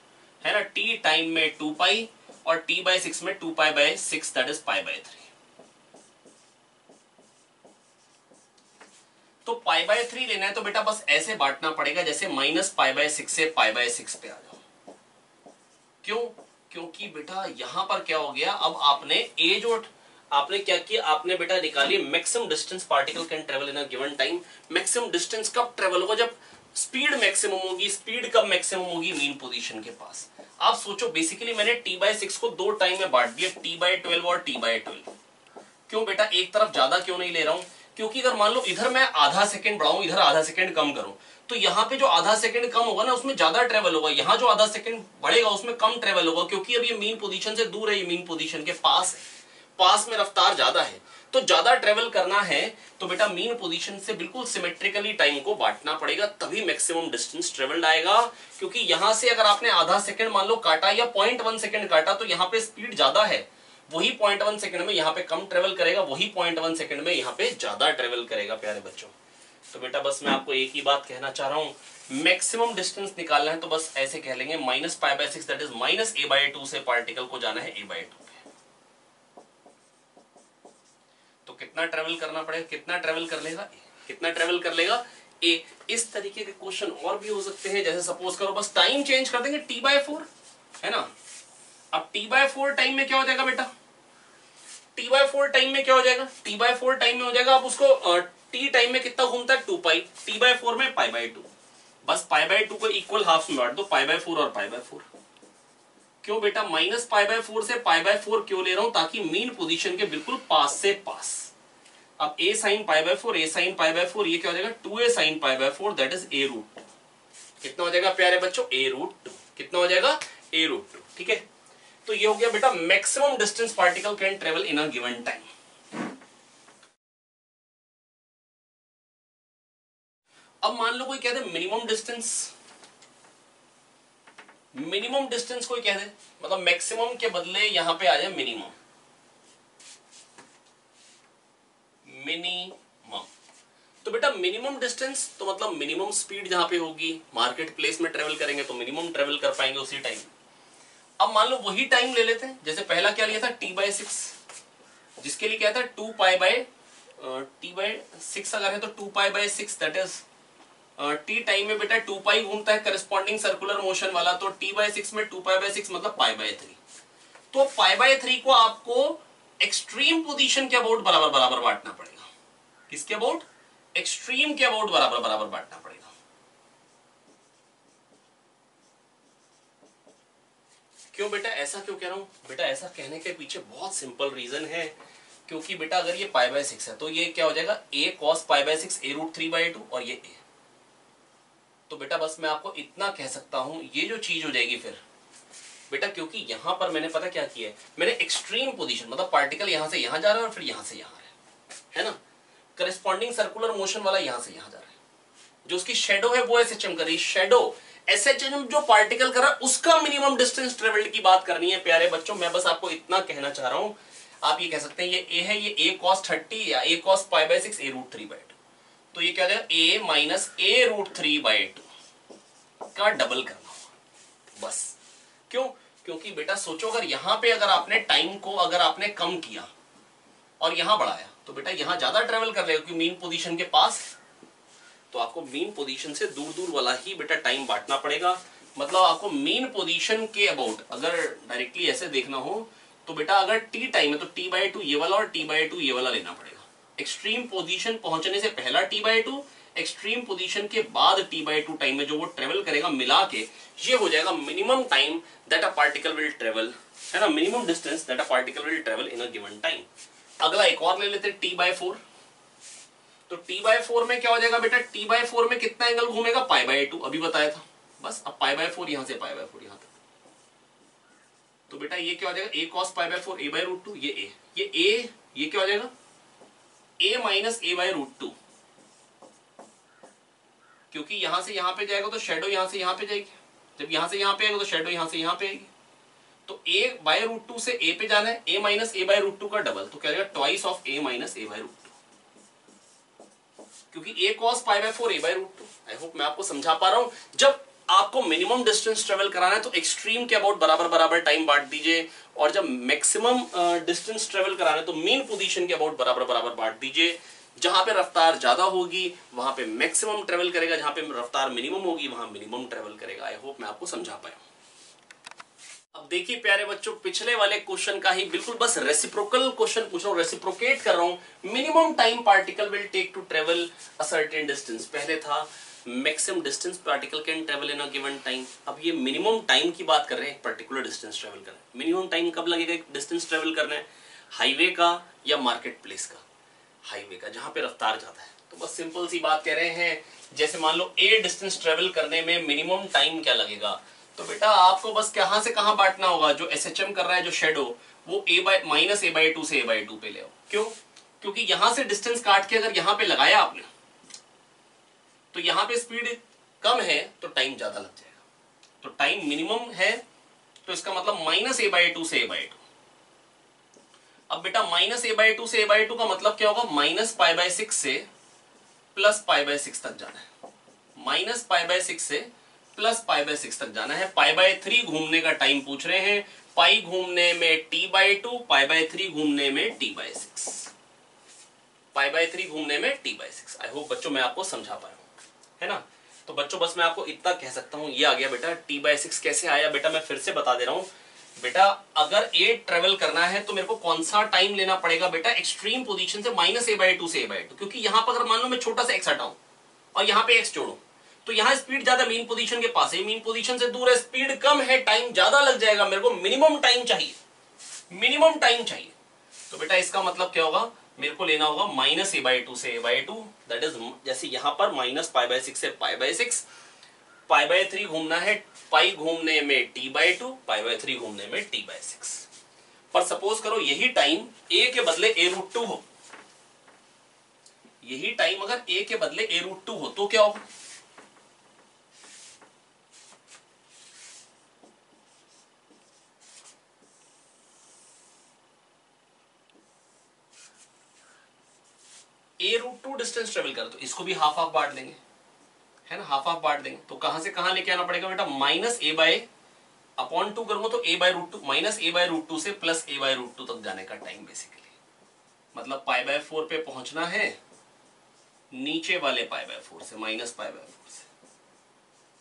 है ना, t टाइम में 2π, और t/6 में 2π/6, दैट इज π/3। तो π/3 लेना है तो बेटा बस ऐसे बांटना पड़ेगा जैसे -π/6 से π/6 पे आ जाओ। क्यों? क्योंकि बेटा यहां पर क्या हो गया, अब आपने क्या किया, आपने बेटा निकाली maximum distance particle can travel in a given time. Maximum distance कब ट्रेवल होगा, जब स्पीड मैक्सिमम होगी। स्पीड कब मैक्सिमम होगी, मीन पोजीशन के पास। आप सोचो बेसिकली मैंने t/6 को 2 टाइम में बांट दिया, t/12 और t/12। क्यों बेटा एक तरफ ज्यादा क्यों नहीं ले रहा हूं, क्योंकि अगर मान लो इधर मैं आधा सेकंड बढ़ाऊं, इधर आधा सेकंड कम करूं, तो यहाँ पे जो आधा सेकंड कम होगा ना उसमें ज्यादा ट्रेवल होगा, यहाँ जो आधा सेकंड बढ़ेगा उसमें कम ट्रेवल होगा, क्योंकि अब ये मीन पोजीशन से दूर है, ये मीन पोजीशन के पास है, पास में रफ्तार ज्यादा है। तो ज्यादा ट्रेवल करना है तो बेटा मीन पोजीशन से बिल्कुल सिमेट्रिकली टाइम को बांटना पड़ेगा, तभी मैक्सिमम डिस्टेंस ट्रेवल्ड आएगा। क्योंकि यहां से अगर आपने आधा सेकंड मान लो काटा या 0.1 सेकंड काटा, तो यहाँ पे स्पीड ज्यादा है, वही 0.1 सेकंड में यहाँ पे कम ट्रेवल करेगा, वही 0.1 सेकंड में यहाँ पे ज्यादा ट्रेवल करेगा प्यारे बच्चों। तो बेटा बस मैं आपको एक ही बात कहना चाह रहा हूं, मैक्सिमम डिस्टेंस निकालना है तो बस ऐसे कह लेंगे -π/6, दैट इज -a/2 से पार्टिकल को जाना है a/2 पे। तो कितना ट्रेवल करना पड़ेगा, कितना ट्रेवल कर लेगा, कितना ट्रेवल कर लेगा ए। इस तरीके के क्वेश्चन और भी हो सकते हैं, जैसे सपोज करो बस टाइम चेंज कर देंगे t/4, है ना। अब t/4 टाइम में क्या हो जाएगा बेटा, t/4 टाइम में क्या हो जाएगा, t/4 टाइम में हो जाएगा, अब उसको t टाइम में कितना घूमता है 2π, t/4 में π/2, बस π/2 को इक्वल हाफ में बांट दो, π/4 और π/4। क्यों बेटा -π/4 से π/4 क्यों ले रहा हूं, ताकि मीन पोजीशन के बिल्कुल पास से पास। अब a sin π/4, a sin π/4, ये क्या हो जाएगा 2a sin π/4, that is a√2। कितना हो जाएगा प्यारे बच्चों, a√2। कितना हो जाएगा, a√2, ठीक है। तो ये हो गया बेटा maximum distance particle can travel in a given time. अब मान लो कोई कहते मिनिमम डिस्टेंस, मिनिमम डिस्टेंस कोई कह दे, मतलब मैक्सिमम के बदले यहां पे आ जाए मिनिमम, मिनिमम। तो बेटा मिनिमम डिस्टेंस तो मतलब मिनिमम स्पीड जहां पे होगी, मार्केट प्लेस में ट्रेवल करेंगे तो मिनिमम ट्रेवल कर पाएंगे उसी टाइम। अब मान लो वही टाइम ले लेते हैं, जैसे पहला क्या लिया था t/6, जिसके लिए क्या था 2π/t/6 अगर है तो 2π/6, दैट इज t टाइम में बेटा 2π घूमता है करस्पॉन्डिंग सर्कुलर मोशन वाला, तो t/6 में 2π/6 मतलब π/3। तो π/3 को आपको एक्सट्रीम पोजीशन के अबाउट बराबर बराबर बांटना पड़ेगा। किसके अबाउट, एक्सट्रीम के अबाउट बराबर बराबर बांटना पड़ेगा। क्यों बेटा ऐसा क्यों कह रहा हूं, बेटा ऐसा कहने के पीछे बहुत सिंपल रीजन है, क्योंकि बेटा अगर ये π/6 है तो ये क्या हो जाएगा a cos π/6 a√3/2, और ये a तो बेटा बस मैं आपको इतना कह सकता हूं, ये जो चीज हो जाएगी फिर बेटा, क्योंकि यहां पर मैंने पता क्या किया है, मैंने एक्सट्रीम पोजीशन मतलब पार्टिकल यहां से यहां जा रहा है और फिर यहां से यहां है ना, करस्पॉन्डिंग सर्कुलर मोशन वाला यहां से यहां जा रहा है, जो उसकी शेडो है वो एसएचएम कर रही है, शेडो एसएचएम जो पार्टिकल कर रहा है उसका मिनिमम डिस्टेंस ट्रेवल्ड की बात करनी है प्यारे बच्चों। मैं बस आपको इतना कहना चाह रहा हूं, आप ये कह सकते हैं ये ए है, ये ए कॉस 30 या a cos pi by 6 a root 3/2, तो ये क्या हो जाएगा ए माइनस ए रूट 3/2 का डबल करना होगा बस। क्यों? क्योंकि बेटा सोचो अगर यहां पे अगर आपने टाइम को अगर आपने कम किया और यहां बढ़ाया तो बेटा यहां ज्यादा ट्रेवल कर लेगा क्योंकि मीन पोजीशन के पास, तो आपको मीन पोजीशन से दूर दूर वाला ही बेटा टाइम बांटना पड़ेगा। मतलब आपको मीन पोजीशन के अबाउट अगर डायरेक्टली ऐसे देखना हो तो बेटा अगर टी टाइम है तो t/2 ये वाला और t/2 ये वाला लेना पड़ेगा। एक्सट्रीम पोजीशन पहुंचने से पहला t/2, एक्सट्रीम पोजीशन के बाद t/2 टाइम में जो वो ट्रेवल करेगा मिला के ये हो जाएगा minimum time that a particle will travel, है ना, minimum distance that a particle will travel in a given time. अगला एक और ले लेते हैं t/4, तो t/4 में क्या हो जाएगा बेटा, t/4 में कितना एंगल घूमेगा π/2, अभी बताया था बस। अब π/4 यहां से π/4 यहां तक, तो बेटा ये क्या हो जाएगा a cos π/4 a/√2, ये a ये क्या हो जाएगा a माइनस a/√2, क्योंकि यहां से यहां पे जाएगा तो शेडो यहां से यहां पे जाएगी, जब यहां से यहां पे आएगा तो शेडो यहां से यहां पे आएगी, तो a/√2 से a पे जाना है, a माइनस a/√2 का डबल, तो क्या हो जाएगा twice of a minus a/√2, क्योंकि a cos π/4 a/√2। I hope मैं आपको समझा पा रहा हूं। जब आपको मिनिमम डिस्टेंस ट्रेवल कराना है तो एक्सट्रीम के अबाउट बराबर बराबर टाइम बांट दीजिए, और जब मैक्सिमम डिस्टेंस ट्रेवल कराना है तो मेन पोजीशन के अबाउट बराबर बराबर बांट दीजिए। जहां पे रफ्तार ज्यादा होगी वहां पे मैक्सिमम ट्रेवल करेगा, जहां पे रफ्तार मिनिमम होगी वहां मिनिमम ट्रेवल करेगा। आई होप मैं आपको समझा पाया। अब देखिए प्यारे बच्चों, पिछले वाले क्वेश्चन का ही बिल्कुल बस रेसिप्रोकल क्वेश्चन पूछ रहा हूं, रेसिप्रोकेट कर रहा हूं। Minimum time particle will take to travel a certain distance, पहले था maximum distance particle can travel in a given time. अब ये मिनिमम टाइम की बात कर रहे हैं, एक पर्टिकुलर डिस्टेंस ट्रेवल करना है। मिनिमम टाइम कब लगेगा एक डिस्टेंस ट्रेवल करना है, हाईवे का या मार्केट प्लेस का, हाईवे का जहां पे रफ्तार ज्यादा है। तो बस सिंपल सी बात कह रहे हैं, जैसे मान लो ए डिस्टेंस ट्रेवल करने में मिनिमम टाइम क्या लगेगा, तो बेटा आपको बस कहां से कहां बांटना होगा, जो एसएचएम कर रहा है जो शेडो वो माइनस a/2 से a/2 पे ले आओ। क्यों? क्योंकि यहां से डिस्टेंस काट के अगर यहां पे लगाया आपने तो यहां पे स्पीड कम है तो टाइम ज्यादा लग जाएगा, तो टाइम मिनिमम है तो इसका मतलब माइनस a/2 से a/2। अब बेटा माइनस a/2 से a/2 का मतलब क्या होगा, माइनस π/6 से प्लस π/6 तक जाना है, माइनस π/6 से प्लस π/6 तक जाना है। π/3 घूमने का टाइम पूछ रहे हैं, पाई घूमने में t/2, π/3 घूमने में t/6, π/3 घूमने में t/6। आई होप बच्चों मैं आपको समझा पाया हूं, है ना। तो बच्चों बस मैं आपको इतना कह सकता हूं, ये आ गया बेटा t/6 कैसे आया बेटा, मैं फिर से बता दे रहा हूं बेटा। अगर a ट्रेवल करना है तो मेरे को कौन सा टाइम लेना पड़ेगा बेटा, एक्सट्रीम पोजीशन से माइनस a/2 से a/2, क्योंकि यहां पर अगर मान लो मैं छोटा सा x हटाऊं और यहां पे x जोड़ूं तो यहां स्पीड ज्यादा मेन पोजीशन के पास है, मेन पोजीशन से दूर है, स्पीड कम है, टाइम ज्यादा लग जाएगा, मेरे को मिनिमम टाइम चाहिए, मिनिमम टाइम चाहिए। तो बेटा इसका मतलब क्या होगा, मेरे को लेना होगा माइनस a/2 से a/2, दैट इज जैसे यहां पर माइनस π/6 से π/6, π/3 घूमना है, पाई घूमने में t/2, π/3 घूमने में t/6। पर सपोज करो यही टाइम a के बदले a√2 हो, यही टाइम अगर a के बदले a√2 हो तो क्या होगा, a√2 डिस्टेंस ट्रेवल कर, तो इसको भी हाफ हाफ बांट देंगे, है ना, हाफ हाफ बांट देंगे। तो कहां से कहां लेके आना पड़ेगा बेटा, माइनस a/2 करूंगा तो a/√2, माइनस a/√2 से प्लस a/√2 तक जाने का टाइम बेसिकली, मतलब π/4 पे पहुंचना है, नीचे वाले π/4 से, माइनस π/4 से।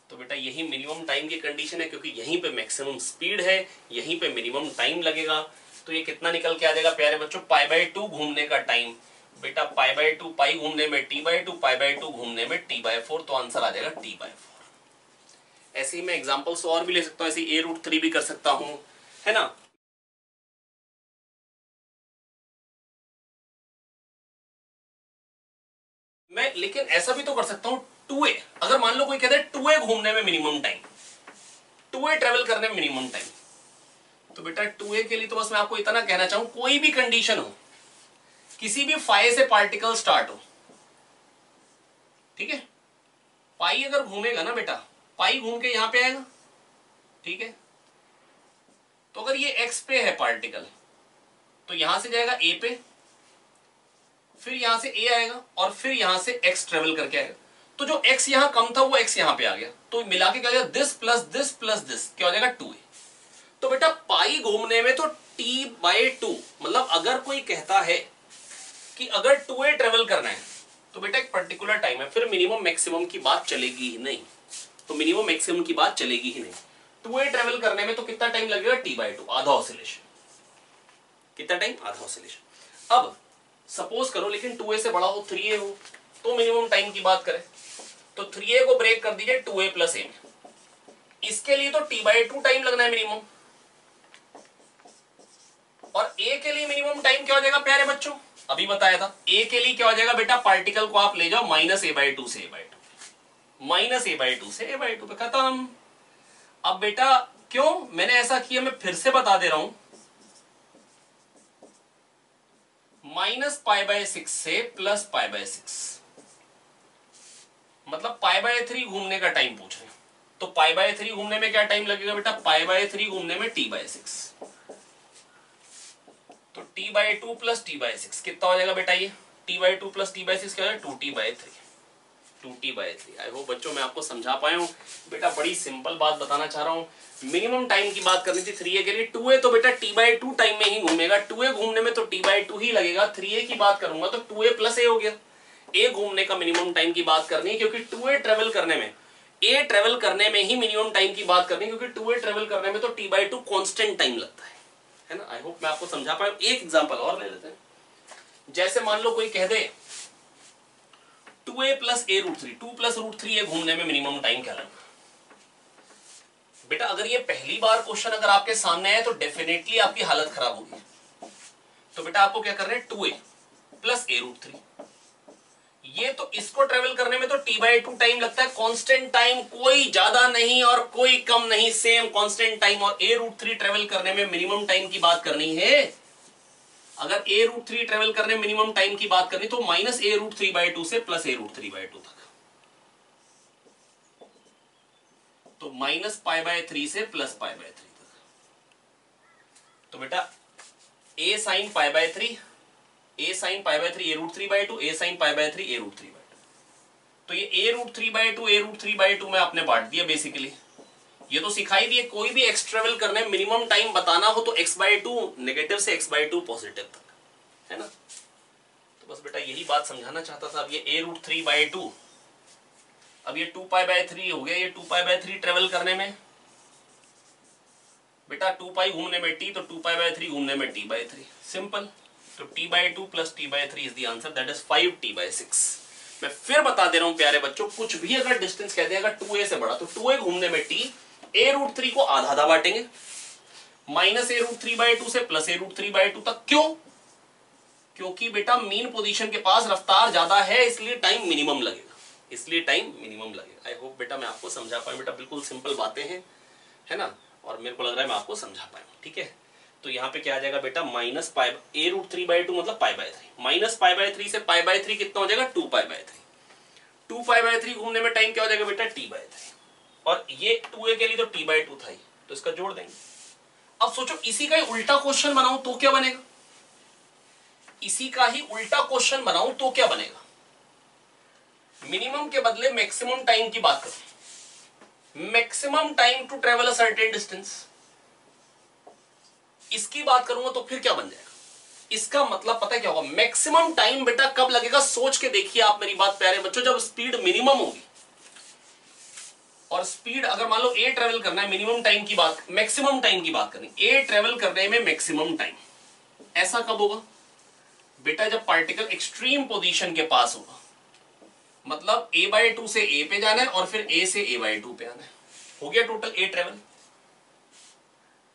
तो बेटा यही मिनिमम टाइम की कंडीशन है, क्योंकि यहीं पे मैक्सिमम स्पीड है, यहीं पे मिनिमम टाइम लगेगा। तो ये कितना निकल के आ जाएगा प्यारे बच्चों, π/2 घूमने का टाइम बेटा, π/2 पाई घूमने में t/2, π/2 घूमने में t/4, तो आंसर आ जाएगा t/4। ऐसे ही मैं एग्जांपल्स और भी ले सकता हूं, ऐसे a√3 भी कर सकता हूं, है ना। मैं लेकिन ऐसा भी तो कर सकता हूं 2a, अगर मान लो कोई कहते हैं 2a घूमने में मिनिमम टाइम, 2a ट्रेवल करने में मिनिमम टाइम, तो बेटा 2a के लिए तो बस मैं आपको इतना कहना चाहूं, कोई भी कंडीशन हो, किसी भी फाई से पार्टिकल स्टार्ट हो, ठीक है, पाई अगर घूमेगा ना बेटा, पाई घूम के यहां पे आएगा, ठीक है, तो अगर ये x पे है पार्टिकल तो यहां से जाएगा a पे, फिर यहां से a आएगा और फिर यहां से x ट्रेवल करके आएगा, तो जो x यहां कम था वो x यहां पे आ गया, तो मिला के क्या हो जाएगा, this plus this plus this क्या हो जाएगा 2a। तो बेटा पाई घूमने में तो t/2, मतलब अगर कोई कहता है कि अगर 2a ट्रेवल करना है तो बेटा एक पर्टिकुलर टाइम है, फिर मिनिमम मैक्सिमम की बात चलेगी ही नहीं, तो मिनिमम मैक्सिमम की बात चलेगी ही नहीं। 2a ट्रेवल करने में तो कितना टाइम लगेगा, t/2, आधा ऑसिलेशन, कितना टाइम, आधा ऑसिलेशन। अब सपोज करो लेकिन 2a से बड़ा हो, 3a हो, तो मिनिमम टाइम की बात करें तो 3a को ब्रेक कर दीजिए 2a प्लस a में, इसके लिए तो t/2 टाइम लगना है मिनिमम, और a के लिए मिनिमम टाइम क्या हो जाएगा प्यारे बच्चों, अभी बताया था, a के लिए क्या हो जाएगा बेटा, पार्टिकल को आप ले जाओ -a/2 से a/2, -a/2 से a/2 पे खत्म। अब बेटा क्यों मैंने ऐसा किया, मैं फिर से बता दे रहा हूं, -π/6 से +π/6, मतलब π/3 घूमने का टाइम पूछ रहे हैं, तो π/3 घूमने में क्या टाइम लगेगा बेटा, π/3 घूमने में t/6, तो t/2 प्लस t/6 कितना हो जाएगा बेटा, ये t/2 प्लस t/6 क्या हो जाएगा, 2t/3, 2t/3। आई होप बच्चों मैं आपको समझा पाया हूं बेटा, बड़ी सिंपल बात बताना चाह रहा हूं, मिनिमम टाइम की बात करनी थी 3a के लिए, 2a तो बेटा t/2 टाइम में ही घूमेगा, 2a घूमने में तो t/2 ही लगेगा, 3a की बात करूंगा तो 2a प्लस a हो गया, a घूमने का मिनिमम टाइम की बात करनी है, क्योंकि 2a ट्रेवल करने में, a ट्रेवल करने में ही मिनिमम टाइम की बात करनी है, क्योंकि 2a ट्रेवल करने में तो t/2 कांस्टेंट टाइम लगता है ना। आई होप मैं आपको समझा पाया। एक एग्जांपल और ले लेते हैं, जैसे मान लो कोई कह दे 2a plus a√3, 2 plus √3a घूमने में मिनिमम टाइम क्या लगना। बेटा अगर ये पहली बार क्वेश्चन अगर आपके सामने आए तो डेफिनेटली आपकी हालत खराब होगी, तो बेटा आपको क्या करना है, 2a प्लस a√3, ये तो इसको ट्रेवल करने में तो t/2 टाइम लगता है, कांस्टेंट टाइम, कोई ज्यादा नहीं और कोई कम नहीं, सेम कांस्टेंट टाइम, और a√3 ट्रेवल करने में मिनिमम टाइम की बात करनी है, अगर a√3 ट्रेवल करने में मिनिमम टाइम की बात करनी तो -a√3/2 से +a√3/2 तक, तो -π/3 से +π/3 तक, तो बेटा a sin π/3, a sin π/3 a√3/2, a sin π/3 a√3/2, तो ये a√3/2 a√3/2 में आपने बांट दिया बेसिकली, ये तो सिखाई दिए, कोई भी x ट्रेवल करने में मिनिमम टाइम बताना हो तो x/2 नेगेटिव से x/2 पॉजिटिव तक, है ना। तो बस बेटा यही बात समझाना चाहता था। अब ये a√3/2, अब ये 2π/3 हो गया, ये 2π/3 ट्रेवल करने में बेटा 2π घूमने में t, तो 2π/3 घूमने में t/3, सिंपल, तो t/2 plus t/3 is the answer, that is 5t/6। मैं फिर बता दे रहा हूं प्यारे बच्चों, कुछ भी अगर डिस्टेंस कहते हैं अगर 2a से बड़ा तो 2a घूमने में t, a√3 को आधा आधा बांटेंगे, -a√3/2 से +a√3/2 तक, क्यों, क्योंकि बेटा मीन पोजीशन के पास रफ्तार ज्यादा है, इसलिए टाइम मिनिमम लगेगा, इसलिए टाइम मिनिमम लगेगा। आई होप बेटा मैं आपको समझा पाया, बेटा बिल्कुल सिंपल बातें हैं, है ना, और मेरे को लग रहा है मैं आपको समझा पाया, ठीक है। तो यहाँ पे क्या आ जाएगा बेटा, -a√3/2 मतलब π/3, -π/3 से π/3 कितना हो जाएगा, 2π/3, 2π/3 घूमने में टाइम क्या हो जाएगा बेटा, t/3, और ये 2a के लिए तो t/2 था ही, तो इसका जोड़ देंगे। अब सोचो इसी का ही उल्टा क्वेश्चन बनाऊं तो क्या बनेगा, इसी का ही उल्टा क्वेश्चन बनाऊं तो क्या बनेगा, मिनिमम के बदले मैक्सिमम टाइम की बात करूं, maximum time to travel a certain distance, इसकी बात करूंगा तो फिर क्या बन जाएगा, इसका मतलब पता है क्या होगा, मैक्सिमम टाइम बेटा कब लगेगा, सोच के देखिए आप मेरी बात प्यारे बच्चों, जब स्पीड मिनिमम होगी, और स्पीड अगर मान लो a ट्रेवल करना है, मिनिमम टाइम की बात, मैक्सिमम टाइम की बात करनी, a ट्रेवल करने में मैक्सिमम टाइम, ऐसा कब होगा बेटा, जब पार्टिकल एक्सट्रीम पोजीशन के पास होगा, मतलब a/2 से a पे जाना है और फिर a से a/2 पे आना है, हो गया टोटल a ट्रेवल।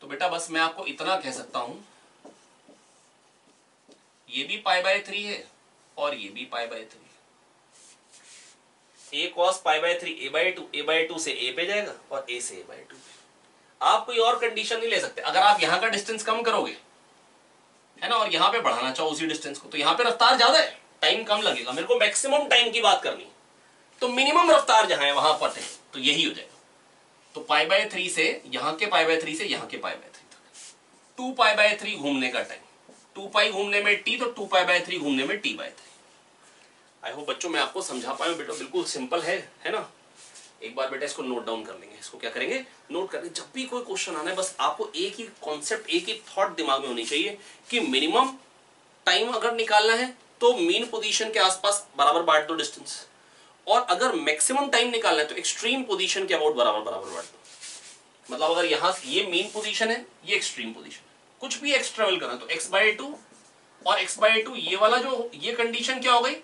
तो बेटा बस मैं आपको इतना कह सकता हूं, ये भी π/3 है और ये भी π/3 है, a cos pi by 3 a by 2 से a पे जाएगा और a से a बाय 2 पे। आप कोई और कंडीशन नहीं ले सकते। अगर आप यहां का डिस्टेंस कम करोगे है ना, और यहां पे बढ़ाना चाहो उसी डिस्टेंस को, तो यहां पे रफ्तार ज्यादा है, टाइम कम लगेगा। मेरे को मैक्सिमम टाइम की बात करनी है, तो मिनिमम रफ्तार जहां है वहां पर है, तो यही हो जाएगा। तो पाई बाय 3 से यहां के पाई बाय 3 से यहां के पाई बाय 3 तक 2 पाई बाय 3 घूमने का टाइम, 2 पाई घूमने में t, तो 2 पाई बाय 3 घूमने में t बाय 3। आई होप बच्चों मैं आपको समझा पाया बेटा, बिल्कुल सिंपल है ना। एक बार बेटा इसको नोट डाउन कर लेंगे, इसको क्या करेंगे, नोट करेंगे। जब भी कोई क्वेश्चन आना है बस आपको एक ही कॉन्सेप्ट, एक ही थॉट दिमाग में होनी चाहिए कि मिनिमम टाइम अगर निकालना है तो मीन पोजीशन के आसपास बराबर बांट दो डिस्टेंस, और अगर मैक्सिमम टाइम निकालना है तो एक्सट्रीम पोजीशन के अबाउट बराबर बराबर बांट दो। मतलब अगर यहां ये मीन पोजीशन है, ये एक्सट्रीम पोजीशन, कुछ भी एक्स ट्रेवल करना तो x बाय 2 और x बाय 2, ये वाला जो ये कंडीशन क्या हो गई,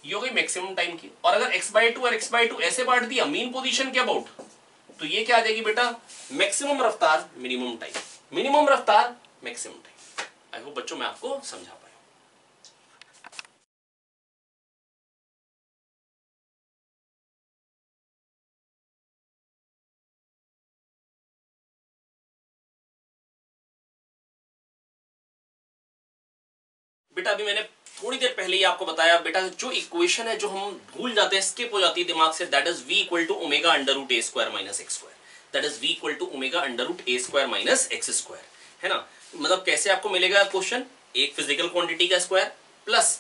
ये हो गई मैक्सिमम टाइम की। और अगर x बाय 2 और x बाय 2 ऐसे बांट दिया मीन पोजीशन के अबाउट, तो ये क्या आ जाएगी बेटा, मैक्सिमम रफ्तार मिनिमम टाइम, मिनिमम रफ्तार मैक्सिमम टाइम। आई होप बच्चों मैं आपको समझा पाया। बेटा अभी मैंने थोड़ी देर पहले ही आपको बताया बेटा, जो इक्वेशन है जो हम भूल जाते हैं, स्किप हो जाती है दिमाग से, that is v equal to omega under root a square minus x square, that is v equal to omega under root a square minus x square, है ना। मतलब कैसे आपको मिलेगा क्वेश्चन, एक फिजिकल क्वांटिटी का स्क्वायर प्लस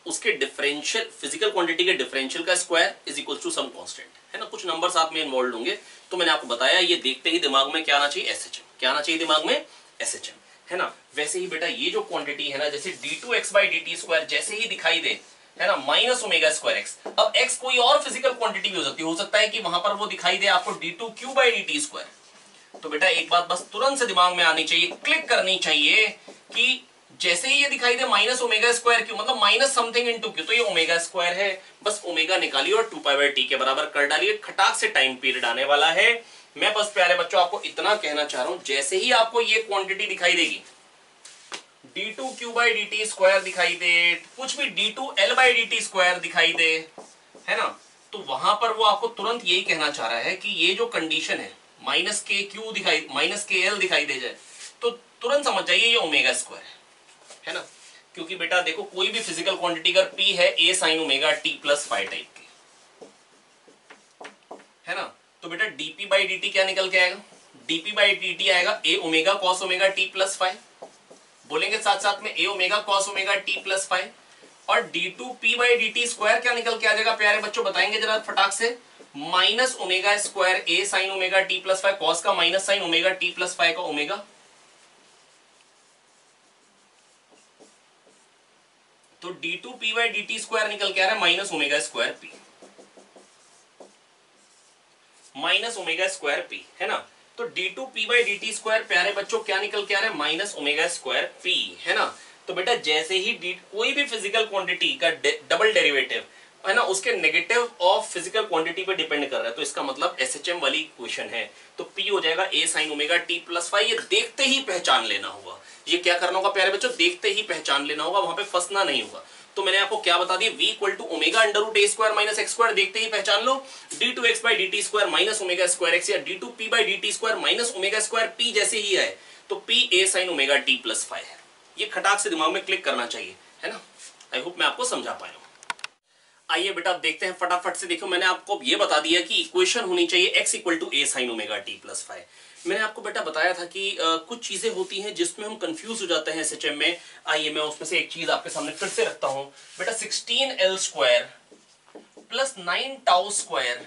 उसके differential, physical quantity के डिफरेंशियल का square is equal to some constant, है ना। कुछ नंबर साथ में इन्वॉल्व होंगे, तो मैंने आपको बताया ये देखते ही दिमाग में क्या आना चाहिए, एसएचएम, क्या आना चाहिए दिमाग में, एसएचएम, है ना। वैसे ही बेटा ये जो क्वांटिटी है ना, जैसे d2x बाई dt स्क्वायर जैसे ही दिखाई दे, है ना, माइनस ओमेगा स्क्वायर एक्स। अब x कोई और फिजिकल क्वांटिटी भी हो सकता है कि वहां पर वो दिखाई दे आपको d2q बाई dt स्क्वायर। तो बेटा एक बात बस तुरंत से दिमाग में आनी चाहिए, क्लिक करनी चाहिए कि जैसे ही ये दिखाई दे माइनस ओमेगा स्क्वायर क्यू, मतलब माइनस समथिंग इनटू क्यू, तो ये ओमेगा स्क्वायर है, बस ओमेगा निकालिए और 2 पाई बाई टी के बराबर कर डालिए, खटाक से टाइम पीरियड आने वाला है। मैं बस प्यारे बच्चों आपको इतना कहना चाह रहा हूं, जैसे ही आपको ये क्वांटिटी दिखाई देगी, d2q बाई dt स्क्वायर दिखाई दे, कुछ भी d2l बाई dt स्क्वायर दिखाई दे, है ना, तो वहां पर वो आपको तुरंत यही कहना चाह रहा है कि ये जो कंडीशन है माइनस के क्यू दिखाई, माइनस के एल दिखाई दे जाए, तो तुरंत समझ जाइए ये ओमेगा स्क्वायर है ना। क्योंकि बेटा देखो कोई भी फिजिकल क्वांटिटी अगर p है a sin omega t plus five type की, है ना, तो बेटा dp बाई dt क्या निकल के आएगा, dp बाई dt आएगा a omega cos omega t plus five, बोलेंगे साथ साथ में a omega cos omega t plus five, और d2p बाई dt स्क्वायर क्या निकल के आ जाएगा प्यारे बच्चों, बताएंगे जरा फटाक से, minus omega square a sin omega t plus five, cos का minus sine omega t plus five का ओमेगा, तो d2p बाई dt स्क्वायर निकल के आ रहा है minus omega square p, minus omega square p, है ना। तो d2p बाई dt स्क्वायर प्यारे बच्चों क्या निकल के आ रहा है, माइनस ओमेगा स्क्वायर p, है ना। तो बेटा जैसे ही कोई भी फिजिकल क्वांटिटी का डबल डेरिवेटिव है ना, उसके नेगेटिव ऑफ फिजिकल क्वांटिटी पे डिपेंड कर रहा है, तो इसका मतलब एसएचएम वाली इक्वेशन है। तो p हो जाएगा a sin omega t plus five, ये देखते ही पहचान लेना होगा। ये क्या करना होगा प्यारे बच्चों, देखते ही पहचान लेना होगा, वहां पे फंसना नहीं होगा। तो मैंने आपको क्या बता दिया, v equal to omega under root a square minus x square, देखते ही पहचान लो, d2x by dt square minus omega square x, या d2p by dt square minus omega square p जैसे ही है, तो p a sin omega t plus five है। ये खटाक से दिमाग में क्लिक करना चाहिए, है ना। आई होप मैं आपको समझा पाया हूं। आइए बेटा देखते हैं फटाफट से। देखो मैंने आपको ये बता दिया कि इक्वेशन होनी चाहिए x equal to a sin omega t plus five. मैंने आपको बेटा बताया था कि कुछ चीजें होती हैं जिसमें हम कंफ्यूज हो जाते हैं एसएचएम में। आइए मैं उसमें से एक चीज आपके सामने फिर से रखता हूं बेटा, 16l square plus 9 tau square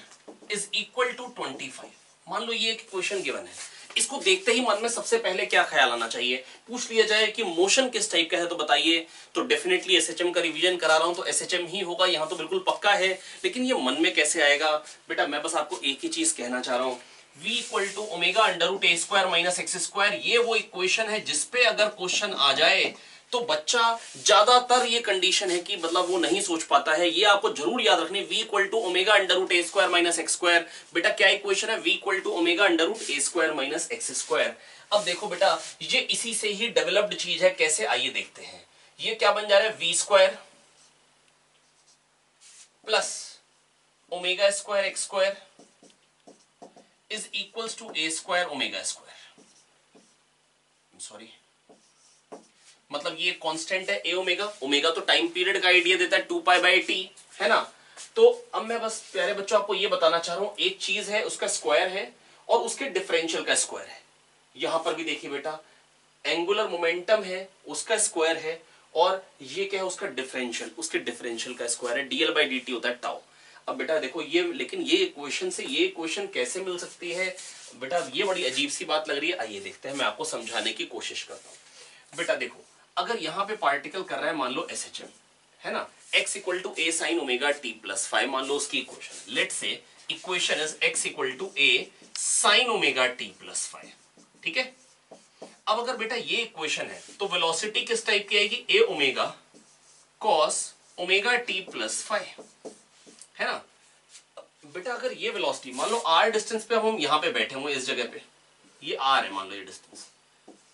is equal to 25। मान लो ये एक इक्वेशन गिवन है, इसको देखते ही मन में सबसे पहले क्या ख्याल आना चाहिए, पूछ लिया जाए कि मोशन किस टाइप का है तो बताइए, तो डेफिनेटली एसएचएम का रिवीजन करा रहा हूं तो एसएचएम ही होगा, यहां तो बिल्कुल पक्का है। लेकिन ये मन में कैसे आएगा बेटा, मैं बस आपको एक ही चीज कहना चाह रहा हूं, v equal to omega under root a square minus x square, ये वो इक्वेशन है जिसपे अगर क्वेश्चन आ जाए तो बच्चा ज्यादातर ये कंडीशन है कि मतलब वो नहीं सोच पाता है। ये आपको जरूर याद रखनी, v equal to omega under root a square minus x square. बेटा क्या इक्वेशन है, v equal to omega under root a square minus x square. अब देखो बेटा ये इसी से ही डेवलप्ड चीज है, कैसे आइए देखते हैं। ये क्या बन जा रहा है, v square plus omega square x square is equals to a square omega square, sorry मतलब ये कांस्टेंट है ए ओमेगा, ओमेगा तो टाइम पीरियड का आइडिया देता है 2 पाई बाई टी, है ना। तो अब मैं बस प्यारे बच्चों आपको ये बताना चाह रहा हूं, एक चीज है उसका स्क्वायर है और उसके डिफरेंशियल का स्क्वायर है। यहां पर भी देखिए बेटा, एंगुलर मोमेंटम है उसका स्क्वायर है, और ये क्या है उसका डिफरेंशियल, उसके डिफरेंशियल का स्क्वायर है, डीएल बाई डी टी होता है टाउ। अब बेटा देखो ये, लेकिन ये इक्वेशन से ये इक्वेशन कैसे मिल सकती है बेटा, ये बड़ी अजीब सी बात लग रही है। आइए देखते हैं, मैं आपको समझाने की कोशिश करता हूं। बेटा देखो, अगर यहां पे पार्टिकल कर रहा है मान लो SHM, है ना, x equal to a sine omega t plus 5, मान लो उसकी इक्वेशन, let's say equation is x equal to a sine omega t plus 5, ठीक है। अब अगर बेटा ये इक्वेशन है तो वेलोसिटी किस टाइप की आएगी, a omega cos omega t plus 5, है ना। बेटा अगर ये वेलोसिटी मान लो r डिस्टेंस पे, अब हम यहां पे बैठे हुए इस जगह पे, ये r है मान लो ये डिस्टेंस,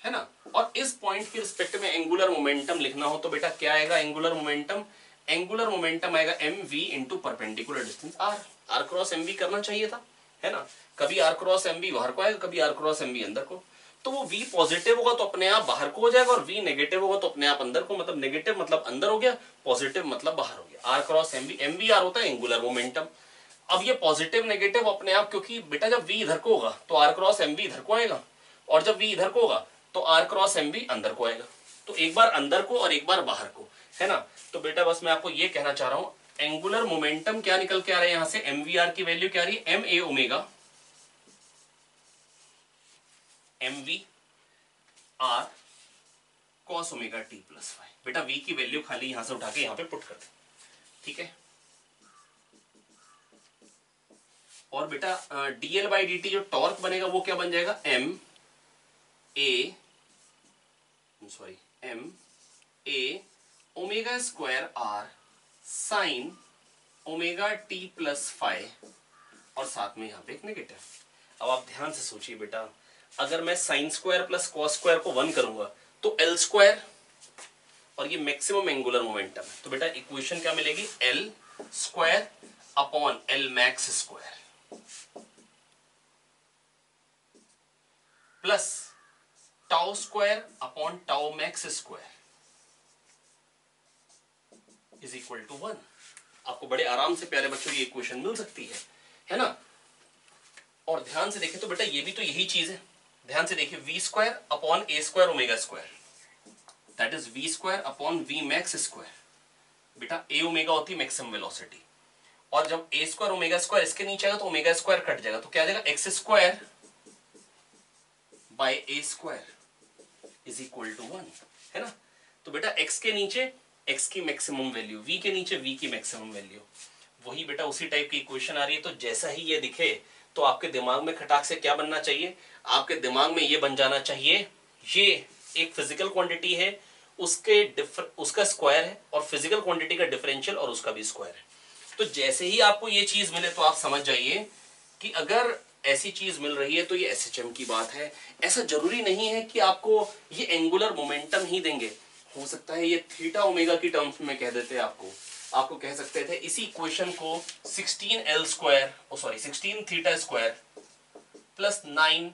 है ना, और इस पॉइंट के रिस्पेक्ट में एंगुलर मोमेंटम लिखना हो तो बेटा क्या आएगा एंगुलर मोमेंटम, एंगुलर मोमेंटम आएगा mv into perpendicular distance r, r cross mv करना चाहिए था, है ना। कभी r क्रॉस mv बाहर को आएगा, कभी r क्रॉस mv अंदर को, तो वो v पॉजिटिव होगा तो अपने आप बाहर को हो जाएगा, और v नेगेटिव होगा तो अपने आप अंदर को, मतलब नेगेटिव मतलब अंदर हो गया, पॉजिटिव मतलब बाहर हो गया। r cross mv, mv r होता है एंगुलर मोमेंटम। अब ये पॉजिटिव नेगेटिव अपने आप, क्योंकि बेटा जब v इधर को होगा तो r क्रॉस mv इधर को आएगा, और जब v इधर को होगा तो r क्रॉस mv अंदर को आएगा, तो एक बार अंदर को और एक बार बाहर को, है ना। तो बेटा बस मैं आपको ये कहना चाह रहा हूं, एंगुलर मोमेंटम क्या निकल के आ रहा है यहां से, mvr की वैल्यू क्या आ रही है, ma omega mv r cos omega t plus 5। बेटा v की वैल्यू खाली यहां से उठा के यहां पे पुट कर दे, ठीक है। और बेटा dl बाई dt जो टॉर्क बनेगा वो क्या बन जाएगा, m a omega square r sign omega t plus 5, और साथ में यहां पे एक नेगेटिव। अब आप ध्यान से सोचिए बेटा, अगर मैं sine square plus cos square को 1 करूंगा तो एल स्क्वायर, और ये मैक्सिमम एंगुलर मोमेंटम है, तो बेटा इक्वेशन क्या मिलेगी, L square upon L max square plus tau square upon tau max square is equal to 1। आपको बड़े आराम से प्यारे बच्चों ये इक्वेशन मिल सकती है ना। और ध्यान से देखें तो बेटा ये भी तो यही चीज है, ध्यान से देखिए, v square upon a square omega square, that is v square upon v max square. बेटा ए ओमेगा होती है मैक्सिमम वेलोसिटी, और जब ए स्क्वायर ओमेगा स्क्वायर इसके नीचे आएगा तो ओमेगा स्क्वायर कट जाएगा, तो क्या आ जाएगा, x square by a square is equal to 1, है ना। तो बेटा एक्स के नीचे एक्स की मैक्सिमम वैल्यू, वी के नीचे वी की मैक्सिमम वैल्यू, वही बेटा उसी टाइप की इक्वेशन आ रही है। तो जैसा ही ये दिखे तो आपके दिमाग में खटाक से क्या बनना चाहिए, आपके दिमाग में ये बन जाना चाहिए, ये एक फिजिकल क्वांटिटी है, उसका स्क्वायर है, और फिजिकल क्वांटिटी का डिफरेंशियल और उसका भी स्क्वायर है। तो जैसे ही आपको ये चीज मिले तो आप समझ जाइए कि अगर ऐसी चीज मिल रही है तो ये एसएचएम की बात है। ऐसा जरूरी नहीं है कि आपको ये एंगुलर मोमेंटम ही देंगे, हो सकता है ये थीटा ओमेगा की टर्म्स में कह देते आपको कह सकते थे इसी इक्वेशन को 16L square, sorry 16 theta square plus 9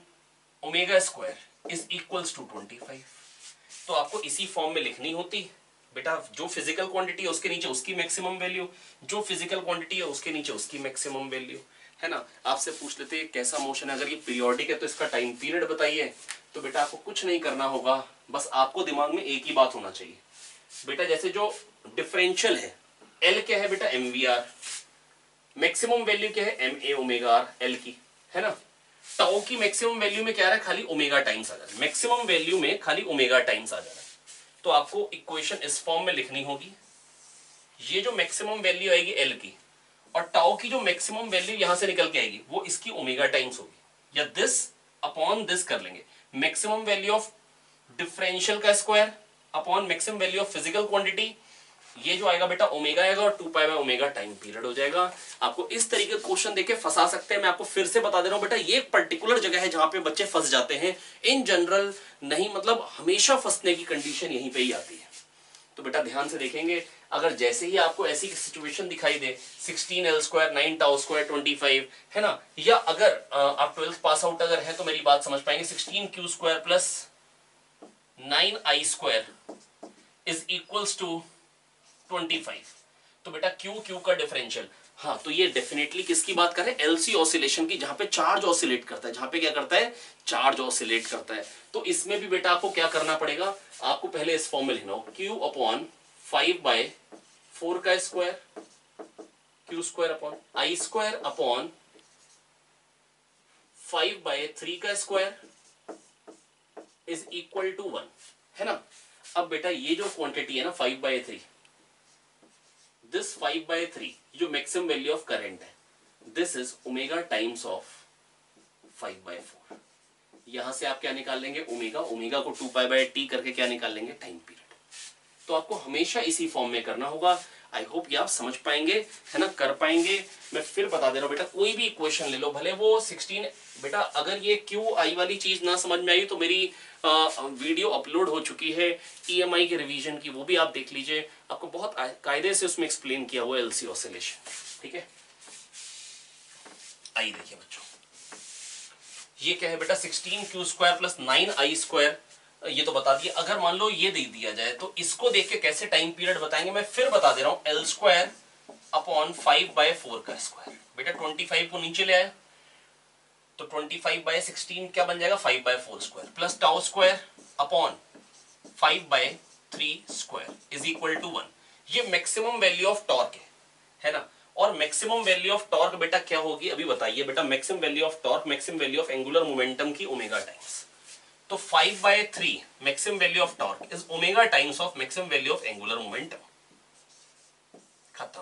omega square is equals to 25। तो आपको इसी फॉर्म में लिखनी होती बेटा, जो फिजिकल क्वांटिटी है उसके नीचे उसकी मैक्सिमम वैल्यू, जो फिजिकल क्वांटिटी है उसके नीचे उसकी मैक्सिमम वैल्यू, है ना। आपसे पूछ लेते हैं कैसा मोशन है, अगर ये पीरियोडिक है तो इसका टाइम पीरियड बताइए। तो बेटा आपको कुछ नहीं करना होगा, बस आपको दिमाग में एक ही बात होना चाहिए बेटा, जैसे जो डिफरेंशियल है एल क्या है बेटा, mvr, मैक्सिमम वैल्यू क्या है, ma ओमेगा आर एल की, है ना। टाउ की मैक्सिमम वैल्यू में क्या आ रहा है, खाली ओमेगा टाइम्स आ जा रहा है, मैक्सिमम वैल्यू में खाली ओमेगा टाइम्स आ जा रहा है। तो आपको इक्वेशन इस फॉर्म में लिखनी होगी, ये जो मैक्सिमम वैल्यू आएगी एल की, और टाउ की जो मैक्सिमम वैल्यू यहां से निकल के आएगी वो इसकी ओमेगा टाइम्स होगी, या दिस अपॉन दिस कर लेंगे, मैक्सिमम वैल्यू ऑफ डिफरेंशियल का square upon maximum value of physical quantity, ये जो आएगा बेटा ओमेगा आएगा, और 2 pi by omega time period हो जाएगा। आपको इस तरीके क्वेश्चन देके फंसा सकते हैं। मैं आपको फिर से बता दे रहा हूं बेटा, ये एक पर्टिकुलर जगह है जहां पे बच्चे फंस जाते हैं, इन जनरल नहीं, मतलब हमेशा फंसने की कंडीशन यहीं पे ही आती है। तो बेटा ध्यान से देखेंगे, अगर जैसे ही आपको ऐसी सिचुएशन दिखाई दे 16L² 9τ² 25 है ना, या अगर आप 12th पास आउट अगर है तो मेरी बात समझ पाएंगे 16Q² plus 9I² is equals to 25। तो बेटा Q का डिफरेंशियल, हाँ तो ये डेफिनेटली किसकी बात कर रहे हैं, एलसी ऑसिलेशन की, जहां पे चार्ज ऑसिलेट करता है, जहां पे क्या करता है, चार्ज ऑसिलेट करता है। तो इसमें भी बेटा आपको क्या करना पड़ेगा, आपको पहले इस फॉर्म में लिखना हो Q/5/4 का स्क्वायर, Q²/I² 5/3 का स्क्वायर इज इक्वल टू 1, है ना। अब बेटा ये जो क्वांटिटी है ना 5/3, दिस 5/3 जो मैक्सिमम वैल्यू ऑफ करंट है, this is omega times of 5/4। यहां से आप क्या निकाल लेंगे, ओमेगा, ओमेगा को 2π/t करके क्या निकाल लेंगे, टाइम पीरियड। तो आपको हमेशा इसी फॉर्म में करना होगा। आई होप ये आप समझ पाएंगे, है ना, कर पाएंगे। मैं फिर बता दे रहा हूं बेटा, कोई भी इक्वेशन ले लो, भले वो 16, बेटा अगर ये QI वाली चीज ना समझ में आई तो मेरी वीडियो अपलोड हो चुकी है EMI के रिवीजन की, वो भी आप देख लीजिए, आपको बहुत कायदे से उसमें एक्सप्लेन किया हुआ है LC ऑसिलेशन, ठीक है। आइए देखिए बच्चों, ये क्या है बेटा 16Q² प्लस 9I², ये तो बता दिया। अगर मान लो ये दे दिया जाए तो इसको देख के कैसे टाइम पीरियड बताएंगे, मैं फिर बता दे रहा हूं, L²/5/4 का स्क्वायर। बेटा 25 को नीचे ले आया तो 25/16 क्या बन जाएगा, 5/4² प्लस τ²/5/3² इज इक्वल टू 1। ये मैक्सिमम वैल्यू ऑफ टॉर्क है ना। और मैक्सिमम वैल्यू ऑफ टॉर्क बेटा क्या होगी, अभी बताइए बेटा, maximum value of torque maximum value of angular momentum की ओमेगा टाइम्स। तो 5/3 maximum value of torque is omega times of maximum value of angular momentum. खत्म।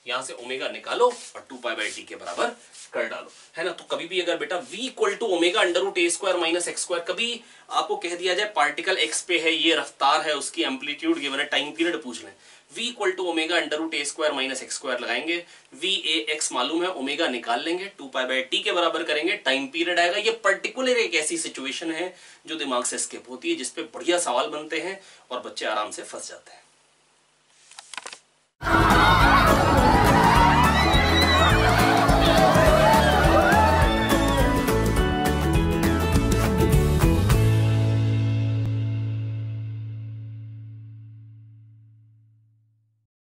यहां से ओमेगा निकालो और 2π/t के बराबर कर डालो, है ना। तो कभी भी अगर बेटा v equal to omega √a² - x², कभी आपको कह दिया जाए पार्टिकल x पे है, ये रफ्तार है, उसकी एम्पलीट्यूड गिवन है, टाइम पीरियड पूछ लें, v equal to omega √a² - x² लगाएंगे, v(a)x मालूम है, ओमेगा निकाल लेंगे, 2π/t के बराबर करेंगे, टाइम पीरियड आएगा। ये पर्टिकुलर एक ऐसी सिचुएशन है जो दिमाग से स्किप होती है, जिसपे बढ़िया सवाल बनते हैं और बच्चे आराम से फंस जाते हैं।